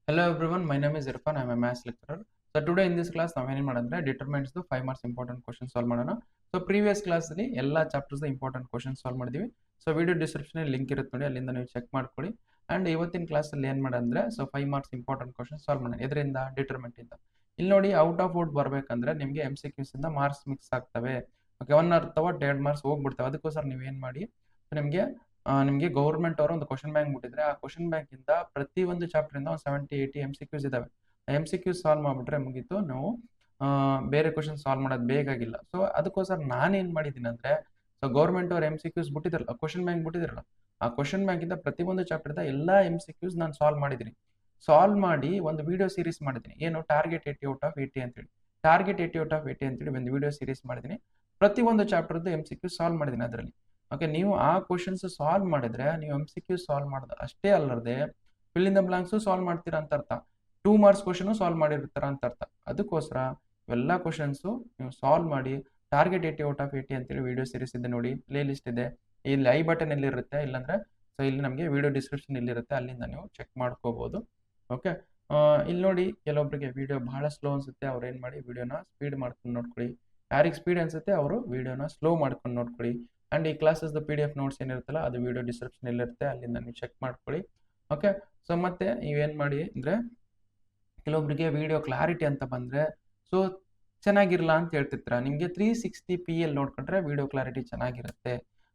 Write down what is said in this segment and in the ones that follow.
Hello everyone, my name is Irfan. I am a maths lecturer. So today in this class ನಾವು ಏನೇನು ಮಾಡೋಣ determines the 5 marks important questions solve ಮಾಡೋಣ. So previous class ಅಲ್ಲಿ ಎಲ್ಲ chapters important questions solve ಮಾಡಿದೀವಿ. So video description ಅಲ್ಲಿ link ಇರುತ್ತೆ ನೋಡಿ, ಅಲ್ಲಿಂದ ನೀವು ಚೆಕ್ ಮಾಡ್ಕೊಳ್ಳಿ. ಅಂಡ್ ಇವತ್ತಿನ ಕ್ಲಾಸ್ ಅಲ್ಲಿ ಏನು ಮಾಡಂದ್ರೆ so 5 marks important questions solve ಮಾಡೋಣ. ಇದರಿಂದ ಡಿಟರ್ಮೆಂಟ್ ಇಂದ ಇಲ್ಲಿ ನೋಡಿ ಔಟ್ ಆಫ್ ಔಟ್ ಬರ್ಬೇಕಂದ್ರೆ ನಿಮಗೆ MCQs ಇಂದ ಮಾರ್ಕ್ಸ್ ಮಿಕ್ಸ್ ಆಗ್ತವೆ. ಓಕೆ, 1 ಅಥವಾ 2 ಮಾರ್ಕ್ಸ್ ಹೋಗ್ಬಿಡ್ತವೆ. ಅದಕ್ಕೋಸ್ಕರ ನೀವು ಏನು ಮಾಡಿ, ನಿಮಗೆ ಗೌರ್ಮೆಂಟ್ ಅವರು ಒಂದು ಕ್ವಶನ್ ಬ್ಯಾಂಕ್ ಬಿಟ್ಟಿದ್ರೆ ಆ ಕ್ವಶನ್ ಬ್ಯಾಂಕ್ ಇಂದ ಪ್ರತಿ ಒಂದು ಚಾಪ್ಟರ್ ಇಂದ 70-80 MCQs ಇದಾವೆ. MCQs ಸಾಲ್ವ್ ಮಾಡ್ಬಿಟ್ರೆ ಮುಗೀತು, ನಾವು ಬೇರೆ ಕ್ವಶನ್ ಸಾಲ್ವ್ ಮಾಡೋದು ಬೇಕಾಗಿಲ್ಲ. ಸೊ ಅದಕ್ಕೋಸ್ಕರ ನಾನೇನ್ ಮಾಡಿದ್ದೀನಿ ಅಂದ್ರೆ, ಸೊ ಗೌರ್ಮೆಂಟ್ ಅವ್ರು MCQs ಬಿಟ್ಟಿದ್ರಲ್ಲ, ಕ್ವಶನ್ ಬ್ಯಾಂಕ್ ಬಿಟ್ಟಿದ್ರಲ್ಲ, ಆ ಕ್ವಶನ್ ಬ್ಯಾಂಕ್ ಇಂದ ಪ್ರತಿ ಒಂದು ಚಾಪ್ಟರ್ ಇಂದ ಎಲ್ಲಾ MCQs ನಾನು ಸಾಲ್ವ್ ಮಾಡಿದ್ದೀನಿ. ಸಾಲ್ವ್ ಮಾಡಿ ಒಂದು ವಿಡಿಯೋ ಸೀರೀಸ್ ಮಾಡಿದ್ದೀನಿ. ಏನು ಟಾರ್ಗೆಟ್ 80 ಔಟ್ ಆಫ್ 80 ಅಂತೇಳಿ, ಟಾರ್ಗೆಟ್ 80 ಔಟ್ ಆಫ್ 80 ಅಂತೇಳಿ ಒಂದು ವಿಡಿಯೋ ಸೀರೀಸ್ ಮಾಡಿದ್ದೀನಿ. ಪ್ರತಿ ಒಂದು ಚಾಪ್ಟರ್ MCQ ಸಾಲ್ವ್ ಮಾಡಿದ್ದೀನಿ ಅದರಲ್ಲಿ. ಓಕೆ, ನೀವು ಆ ಕ್ವಶನ್ಸ್ ಸಾಲ್ವ್ ಮಾಡಿದ್ರೆ ನೀವು MCQ ಸಾಲ್ವ್ ಮಾಡೋದು ಅಷ್ಟೇ ಅಲ್ಲದೆ fill in the blanks solve ಮಾಡ್ತೀರಾ ಅಂತ ಅರ್ಥ. 2 ಮಾರ್ಕ್ಸ್ ಕ್ವಶನ್ ಸಾಲ್ವ್ ಮಾಡಿರ್ತಾರ ಅಂತ ಅರ್ಥ. ಅದಕ್ಕೋಸ್ಕರ ಇವೆಲ್ಲ ಕ್ವಶನ್ಸ್ ನೀವು ಸಾಲ್ವ್ ಮಾಡಿ ಟಾರ್ಗೆಟ್ 80 ಔಟ್ ಆಫ್ 80 ಅಂತೇಳಿ ವಿಡಿಯೋ ಸೀರೀಸ್ ಇದೆ ನೋಡಿ, ಪ್ಲೇ ಲಿಸ್ಟ್ ಇದೆ. ಇಲ್ಲಿ ಐ ಬಟನ್ ಎಲ್ಲಿ ಇರುತ್ತೆ, ಇಲ್ಲಾಂದ್ರೆ ಸೊ ಇಲ್ಲಿ ನಮಗೆ ವಿಡಿಯೋ ಡಿಸ್ಕ್ರಿಪ್ಷನ್ ಇಲ್ಲಿರುತ್ತೆ, ಅಲ್ಲಿಂದ ನೀವು ಚೆಕ್ ಮಾಡ್ಕೋಬಹುದು. ಓಕೆ, ಇಲ್ಲಿ ನೋಡಿ, ಕೆಲವೊಬ್ಬರಿಗೆ ವಿಡಿಯೋ ಬಹಳ ಸ್ಲೋ ಅನ್ಸುತ್ತೆ, ಅವ್ರು ಏನು ಮಾಡಿ ವಿಡಿಯೋನ ಸ್ಪೀಡ್ ಮಾಡ್ಕೊಂಡು ನೋಡ್ಕೊಳ್ಳಿ. ಯಾರಿಗೆ ಸ್ಪೀಡ್ ಅನ್ಸುತ್ತೆ ಅವರು ವಿಡಿಯೋನ ಸ್ಲೋ ಮಾಡ್ಕೊಂಡು ನೋಡ್ಕೊಳ್ಳಿ. ಅಂಡ್ ಈ ಕ್ಲಾಸಸ್ PDF ನೋಟ್ಸ್ ಏನಿರುತ್ತಲ್ಲ ಅದು ವಿಡಿಯೋ ಡಿಸ್ಕ್ರಿಪ್ಷನ್ ಇರುತ್ತೆ, ಅಲ್ಲಿಂದ ನೀವು ಚೆಕ್ ಮಾಡ್ಕೊಳ್ಳಿ. ಓಕೆ, ಸೊ ಮತ್ತೆ ನೀವೇನು ಮಾಡಿ ಅಂದರೆ, ಕೆಲವೊಬ್ಬರಿಗೆ ವಿಡಿಯೋ ಕ್ಲಾರಿಟಿ ಅಂತ ಬಂದರೆ ಸೊ ಚೆನ್ನಾಗಿರಲ್ಲ ಅಂತ ಹೇಳ್ತಿರ್ತೀರ. ನಿಮಗೆ 360p ಅಲ್ಲಿ ನೋಡ್ಕೊಂಡ್ರೆ ವಿಡಿಯೋ ಕ್ಲಾರಿಟಿ ಚೆನ್ನಾಗಿರುತ್ತೆ.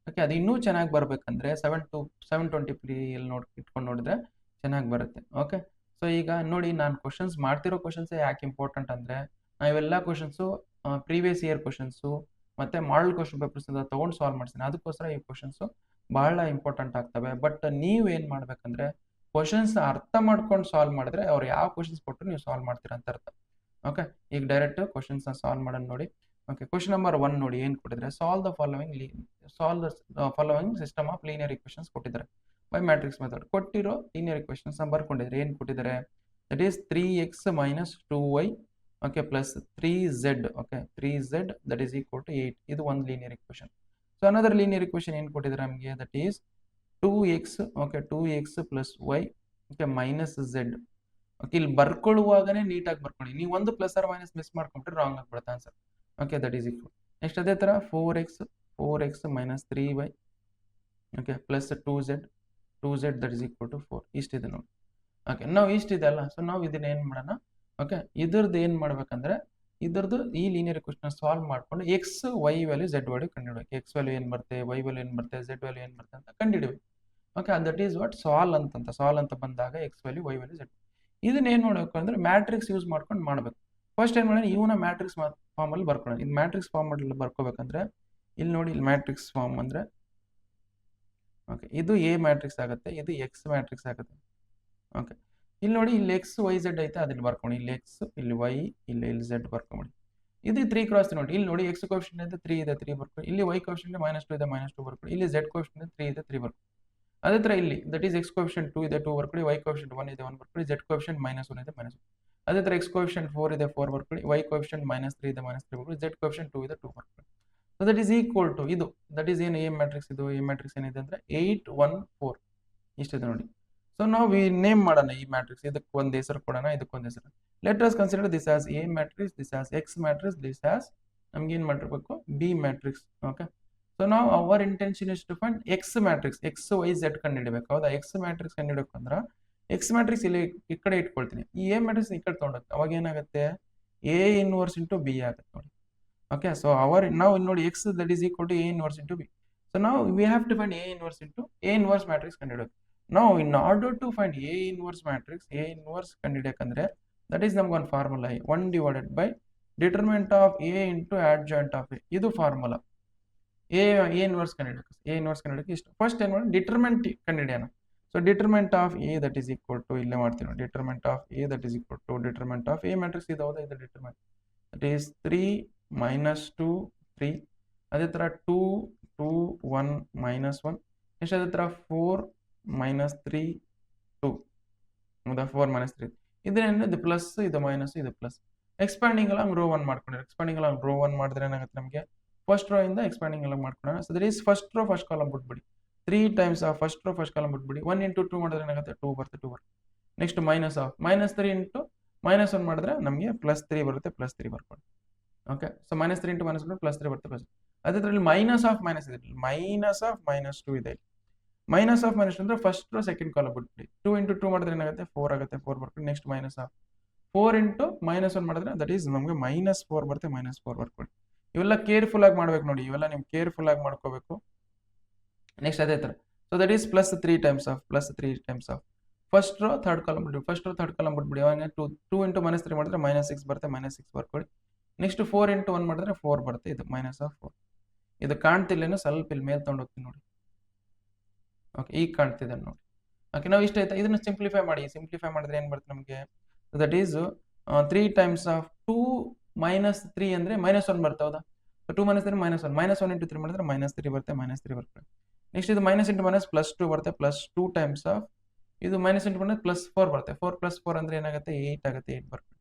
ಓಕೆ, ಅದು ಇನ್ನೂ ಚೆನ್ನಾಗಿ ಬರಬೇಕಂದ್ರೆ 720p ಅಲ್ಲಿ ಇಟ್ಕೊಂಡು ನೋಡಿದ್ರೆ ಚೆನ್ನಾಗಿ ಬರುತ್ತೆ. ಓಕೆ, ಸೊ ಈಗ ನೋಡಿ, ನಾನು ಕ್ವಶನ್ಸ್ ಮಾಡ್ತಿರೋ ಕ್ವಶನ್ಸೇ ಯಾಕೆ ಇಂಪಾರ್ಟೆಂಟ್ ಅಂದರೆ, ನಾವೆಲ್ಲ ಕ್ವಶನ್ಸು ಪ್ರೀವಿಯಸ್ ಇಯರ್ ಕ್ವಶನ್ಸು ಮತ್ತೆ ಮಾಡಲ್ ಕ್ವಶನ್ ಪೇಪರ್ಸ್ ಇಂದ ತಗೊಂಡು ಸಾಲ್ವ್ ಮಾಡ್ತೀನಿ. ಅದಕ್ಕೋಸ್ಕರ ಈ ಕ್ವಶನ್ಸ್ ಬಹಳ ಇಂಪಾರ್ಟೆಂಟ್ ಆಗ್ತವೆ. ಬಟ್ ನೀವು ಏನು ಮಾಡ್ಬೇಕಂದ್ರೆ, ಕ್ವಶನ್ಸ್ ಅರ್ಥ ಮಾಡ್ಕೊಂಡು ಸಾಲ್ವ್ ಮಾಡಿದ್ರೆ ಅವ್ರು ಯಾವ ಕ್ವಶನ್ಸ್ ಕೊಟ್ಟರು ನೀವು ಸಾಲ್ವ್ ಮಾಡ್ತೀರಾ ಅಂತ ಅರ್ಥ. ಓಕೆ, ಈಗ ಡೈರೆಕ್ಟ್ ಕ್ವಶನ್ಸ್ ಸಾಲ್ವ್ ಮಾಡೋಣ ನೋಡಿ. ಓಕೆ, ಕ್ವಶನ್ ನಂಬರ್ 1 ನೋಡಿ, ಏನು ಕೊಟ್ಟಿದ್ರೆ, solve the following system of linear equations ಕೊಟ್ಟಿದ್ದಾರೆ ಬೈ ಮ್ಯಾಟ್ರಿಕ್ಸ್ ಮೆಥಡ್. ಕೊಟ್ಟಿರೋ ಲೀನಿಯರ್ ಇಕ್ವೇಷನ್ಸ್ ಬರ್ಕೊಂಡಿದ್ರೆ ಏನು ಕೊಟ್ಟಿದ್ದಾರೆ, that is 3x - 2y okay plus 3z. Okay, 3z that is equal to 8. ಇದು ಒಂದು linear equation. So another linear equation ಏನು ಕೊಟ್ಟಿದ್ದಾರೆ ನಮಗೆ, that is 2x. Okay, 2x plus y okay minus z. Okay, ಇಲ್ಲಿ ಬರ್ಕೊಳ್ಳುವಾಗನೇ ನೀಟಾಗಿ ಬರ್ಕೊಳ್ಳಿ. ನೀವು ಒಂದು ಪ್ಲಸ್ ಆರ್ ಮೈನಸ್ ಮಿಸ್ ಮಾಡ್ಕೊಂಡ್ರೆ ರಾಂಗ್ ಆಗ್ಬಿಡುತ್ತೆ answer. Okay, that is equal. Next ಅದೇ ಥರ 4x minus 3y okay plus 2z that is equal to 4. ಇಷ್ಟಿದೆ ನೋಡಿ. ಓಕೆ, ನಾವು ಇಷ್ಟಿದೆ ಅಲ್ಲ, ಸೊ ನಾವು ಇದನ್ನ ಏನು ಮಾಡೋಣ, ಓಕೆ ಇದ್ರದ್ದು ಏನು ಮಾಡ್ಬೇಕಂದ್ರೆ, ಇದ್ರದ್ದು ಈ ಲೀನಿಯರ್ ಇಕ್ವೇಷನ್ ಸಾಲ್ವ್ ಮಾಡ್ಕೊಂಡು X Y value Z value ಕಂಡುಹಿಡಬೇಕು. ಎಕ್ಸ್ ವ್ಯಾಲ್ಯೂ ಏನು ಬರುತ್ತೆ, ವೈ ವ್ಯಾಲ್ಯೂ ಏನು ಬರುತ್ತೆ, ಝೆಡ್ ವ್ಯಾಲ್ಯೂ ಏನು ಬರುತ್ತೆ ಅಂತ ಕಂಡುಹಿಡಬೇಕು. ಓಕೆ, ದಟ್ ಈಸ್ ವಾಟ್ ಸಾಲ್ ಅಂತ ಬಂದಾಗ X value Y value Z. ಇದನ್ನ ಏನು ಮಾಡಬೇಕು ಅಂದ್ರೆ ಮ್ಯಾಟ್ರಿಕ್ಸ್ ಯೂಸ್ ಮಾಡ್ಕೊಂಡು ಮಾಡಬೇಕು. ಫಸ್ಟ್ ಏನು ಮಾಡೋಣ, ಇವನ ಮ್ಯಾಟ್ರಿಕ್ಸ್ ಫಾರ್ಮಲ್ಲಿ ಬರ್ಕೊಳ್ಳೋಣ. ಇದು ಮ್ಯಾಟ್ರಿಕ್ಸ್ ಫಾರ್ಮಲ್ಲಿ ಬರ್ಕೋಬೇಕಂದ್ರೆ ಇಲ್ಲಿ ನೋಡಿ, ಇಲ್ಲಿ ಮ್ಯಾಟ್ರಿಕ್ಸ್ ಫಾರ್ಮ್ ಅಂದರೆ ಓಕೆ ಇದು ಎ ಮ್ಯಾಟ್ರಿಕ್ಸ್ ಆಗುತ್ತೆ, ಇದು ಎಕ್ಸ್ ಮ್ಯಾಟ್ರಿಕ್ಸ್ ಆಗುತ್ತೆ. ಓಕೆ, ಇಲ್ಲಿ ನೋಡಿ, ಇಲ್ಲಿ ಎಕ್ಸ್ ವೈ ಝೆಡ್ ಐತೆ, ಅದನ್ನು ಬರ್ಕೊಂಡು ಇಲ್ಲಿ ಎಕ್ಸ್, ಇಲ್ಲಿ ವೈ, ಇಲ್ಲಿ ಝೆಡ್ ಬರ್ಕೊಂಬಿಡಿ. ಇದು 3 ಕ್ರಾಸ್ ನೋಡಿ. ಇಲ್ಲಿ ನೋಡಿ, ಎಕ್ಸ್ ಕೋಎಫಿಷಿಯಂಟ್ ಇದೆ 3 ಇದೆ, 3 ಬರ್ಕೊಳ್ಳಿ. ಇಲ್ಲಿ ವೈ ಕೋಎಫಿಷಿಯಂಟ್ -2 ಇದೆ, -2 ಬರ್ಕೊಳ್ಳಿ. ಇಲ್ಲಿ ಝೆಡ್ ಕೋಎಫಿಷಿಯಂಟ್ 3 ಇದೆ, 3 ಬರ್ಕೊಳ್ಳಿ. ಅದೇ ಥರ ಇಲ್ಲಿ ದಟ್ ಈಸ್ ಎಕ್ಸ್ ಕೋಎಫಿಷಿಯಂಟ್ 2 ಇದೆ, 2 ಬರ್ಕೊಳ್ಳಿ. ವೈ ಕೋಎಫಿಷಿಯಂಟ್ 1 ಇದೆ, 1 ಬರ್ಕೊಳ್ಳಿ. ಝೆಡ್ ಕೋಎಫಿಷಿಯಂಟ್ -1 ಇದೆ, -1. ಅದೇ ಥರ ಎಕ್ಸ್ ಕೋಎಫಿಷಿಯಂಟ್ 4 ಇದೆ, 4 ಬರ್ಕೊಳ್ಳಿ. ವೈ ಕೋಎಫಿಷಿಯಂಟ್ -3 ಇದೆ, -3 ಬರ್ಕೊಳ್ಳಿ. ಝೆಡ್ ಕೋಎಫಿಷಿಯಂಟ್ 2 ಇದೆ, 2 ಬರ್ಕೊಳ್ಳಿ. So that is equal to ಇದು, ದಟ್ ಈಸ್ ಏನು ಎ ಮ್ಯಾಟ್ರಿಕ್ಸ್. ಇದು ಎ ಮ್ಯಾಟ್ರಿಕ್ಸ್ ಏನಿದೆ ಅಂದರೆ 8 1 4 ಇಷ್ಟಿದೆ ನೋಡಿ. ಸೊ ನಾವು ನೇಮ್ ಮಾಡೋಣ ಈ ಮ್ಯಾಟ್ರಿಕ್ಸ್. ಇದಕ್ಕೆ ಒಂದು ಹೆಸರು ಕೊಡೋಣ, ಇದಕ್ಕೊಂದು ಹೆಸರು. Let us consider this as A matrix, this as X matrix, this as ನಮ್ಗೆ ಏನು ಮಾಡಿರ್ಬೇಕು, ಬಿ ಮ್ಯಾಟ್ರಿಕ್ಸ್. ಓಕೆ, ಸೊ ನಾವು our intention is to find X matrix, X Y Z ಕಂಡುಹಿಡಬೇಕು. ಹೌದಾ, ಎಕ್ಸ್ ಮ್ಯಾಟ್ರಿಕ್ಸ್ ಕಂಡುಹಿಡಬೇಕು ಅಂದ್ರೆ ಎಕ್ಸ್ ಮ್ಯಾಟ್ರಿಕ್ಸ್ ಇಲ್ಲಿ ಈ ಕಡೆ ಇಟ್ಕೊಳ್ತೀನಿ, ಈ ಎ ಮ್ಯಾಟ್ರಿಕ್ಸ್ ಈ ಕಡೆ ತೊಗೊಂಡೋಗ್ತೀನಿ. ಅವಾಗ ಏನಾಗುತ್ತೆ, ಎ ಇನ್ವರ್ಸ್ ಇಂಟು ಬಿ ಆಗುತ್ತೆ ನೋಡಿ. ಓಕೆ, ಸೊ ನಾವು ನೋಡಿ X that is equal to A inverse into B. So ನಾವು we have to find A inverse into A inverse matrix ಕಂಡುಹಿಡಬೇಕು. Now in order to find A inverse matrix, A inverse ಕಂಡುಹಿಡಿಯಕಂದ್ರೆ that is ನಮ್ಗೆ ಒಂದು formula 1 divided by determinant of A into adjoint of A. ಇದು formula. A inverse ಕಂಡುಹಿಡಿಯಕ್ಕೆ ಇಷ್ಟು. First ಏನು ಮಾಡಿ, ಡಿಟರ್ಮೆಂಟ್ ಕಂಡುಹಿಡಿಯೋಣ. So determinant of A that is equal to ಇಲ್ಲೇ ಮಾಡ್ತೀವಿ ನೋಡಿ, determinant of A that is equal to determinant of A matrix ಇದು ಹೌದಾ, ಇದು ಡಿಟರ್ಮೆಂಟ್ that is 3 -2 3. ಅದೇ ಥರ 2 2 1 -1. ನೆಕ್ಸ್ಟ್ ಅದೇ ಥರ 4 -3 2 ಹೌದಾ, 4 -3. ಇದೇನು, ಇದು ಪ್ಲಸ್, ಇದು ಮೈನಸ್, ಇದು ಪ್ಲಸ್. ಎಕ್ಸ್ಪ್ಯಾಂಡಿಂಗ್ ಅಲಾಂಗ್ ರೋ 1 ಮಾಡ್ಕೊಂಡಿರಿ. ಎಕ್ಸ್ಪ್ಯಾಂಡಿಂಗ್ ಅಲಾಂಗ್ ರೋ 1 ಮಾಡಿದ್ರೆ ಏನಾಗುತ್ತೆ ನಮಗೆ, ಫಸ್ಟ್ ರೋ ಇಂದ ಎಕ್ಸ್ಪ್ಯಾಂಡಿಂಗ್ ಅಲಾಂಗ್ ಮಾಡ್ಕೊಳ್ಳೋಣ. So that is first row first column ಬಿಟ್ಬಿಡಿ. 3 times first row first column ಬಿಟ್ಬಿಡಿ. 1 × 2 ಮಾಡಿದ್ರೆ ಏನಾಗುತ್ತೆ, 2 ಬರುತ್ತೆ, 2 ಬರುತ್ತೆ. ನೆಕ್ಸ್ಟ್ ಮೈನಸ್ ಆಫ್ -3 ಇಂಟು -1 ಮಾಡಿದ್ರೆ ನಮಗೆ +3 ಬರುತ್ತೆ, +3 ಬರ್ಕೊಳ್ಳಿ. ಓಕೆ, ಸೊ -3 ಇಂಟು -1 +3 ಬರುತ್ತೆ ಪ್ಲಸ್. ಅದೇ ಥರ ಮೈನಸ್ ಆಫ್ ಮೈನಸ್ ಇದೆ, -2 ಇದೆ. ಮೈನಸ್ ಆಫ್ ಮೈನಸ್ ಅಂದ್ರೆ ಫಸ್ಟ್ ರೋ ಸೆಕೆಂಡ್ ಕಾಲಮ್ ಬಿಟ್ಬಿಡಿ. 2 ಇಂಟು 2 ಮಾಡಿದ್ರೆ ಏನಾಗುತ್ತೆ 4 ಆಗುತ್ತೆ, 4 ಬರ್ಕೊಳ್ಳಿ. ನೆಕ್ಸ್ಟ್ ಮೈನಸ್ ಆಫ್ 4 ಇಂಟು -1 ಮಾಡಿದ್ರೆ ದಟ್ ಈಸ್ ನಮಗೆ -4 ಬರುತ್ತೆ, -4 ಬರ್ಕೊಳ್ಳಿ. ಇವೆಲ್ಲ ಕೇರ್ಫುಲ್ ಆಗಿ ಮಾಡ್ಬೇಕು ನೋಡಿ, ಇವೆಲ್ಲ ನೀವು ಕೇರ್ಫುಲ್ ಆಗಿ ಮಾಡ್ಕೋಬೇಕು. ನೆಕ್ಸ್ಟ್ ಅದೇ ಥರ, ಸೊ ದಟ್ ಈಸ್ +3 times of first row third column ಬಿಟ್ಬಿಡಿ. ಫಸ್ಟ್ ರೋ ಥರ್ಡ್ ಕಾಲಮ್ ಬಿಟ್ಬಿಡಿ. ಅವಾಗ 2 ಇಂಟು -3 ಮಾಡಿದ್ರೆ -6 ಬರುತ್ತೆ, -6 ಬರ್ಕೊಳ್ಳಿ. ನೆಕ್ಸ್ಟ್ 4 ಇಂಟು 1 ಮಾಡಿದ್ರೆ 4 ಬರುತ್ತೆ, ಇದು -4. ಇದು ಕಾಣ್ತಿಲ್ಲೇನೋ, ಸ್ವಲ್ಪ ಇಲ್ಲಿ ಮೇಲೆ ತೊಗೊಂಡು ಹೋಗ್ತೀನಿ ನೋಡಿ. ಓಕೆ, ಈಗ ಕಾಣ್ತಿದೆ ನೋಡಿ. ಓಕೆ, ನಾವು ಇಷ್ಟ ಆಯ್ತಾ, ಇದನ್ನು ಸಿಂಪ್ಲಿಫೈ ಮಾಡಿ. ಸಿಂಪ್ಲಿಫೈ ಮಾಡಿದ್ರೆ ಏನು ಬರುತ್ತೆ ನಮಗೆ, ದಟ್ ಈಸ್ 3 ಟೈಮ್ಸ್ ಆಫ್ 2 -3 ಅಂದರೆ -1 ಬರುತ್ತೆ, ಹೌದಾ? 2 -3 -1, -1 ಇಂಟು 3 ಮಾಡಿದ್ರೆ -3 ಬರುತ್ತೆ, -3 ಬರುತ್ತೆ. ನೆಕ್ಸ್ಟ್ ಇದು -, +2 ಬರುತ್ತೆ, +2 ಟೈಮ್ಸ್ ಆಫ್ ಇದು -, +4 ಬರುತ್ತೆ. 4 + 4 ಅಂದರೆ ಏನಾಗುತ್ತೆ 8 ಆಗುತ್ತೆ, 8 ಬರುತ್ತೆ.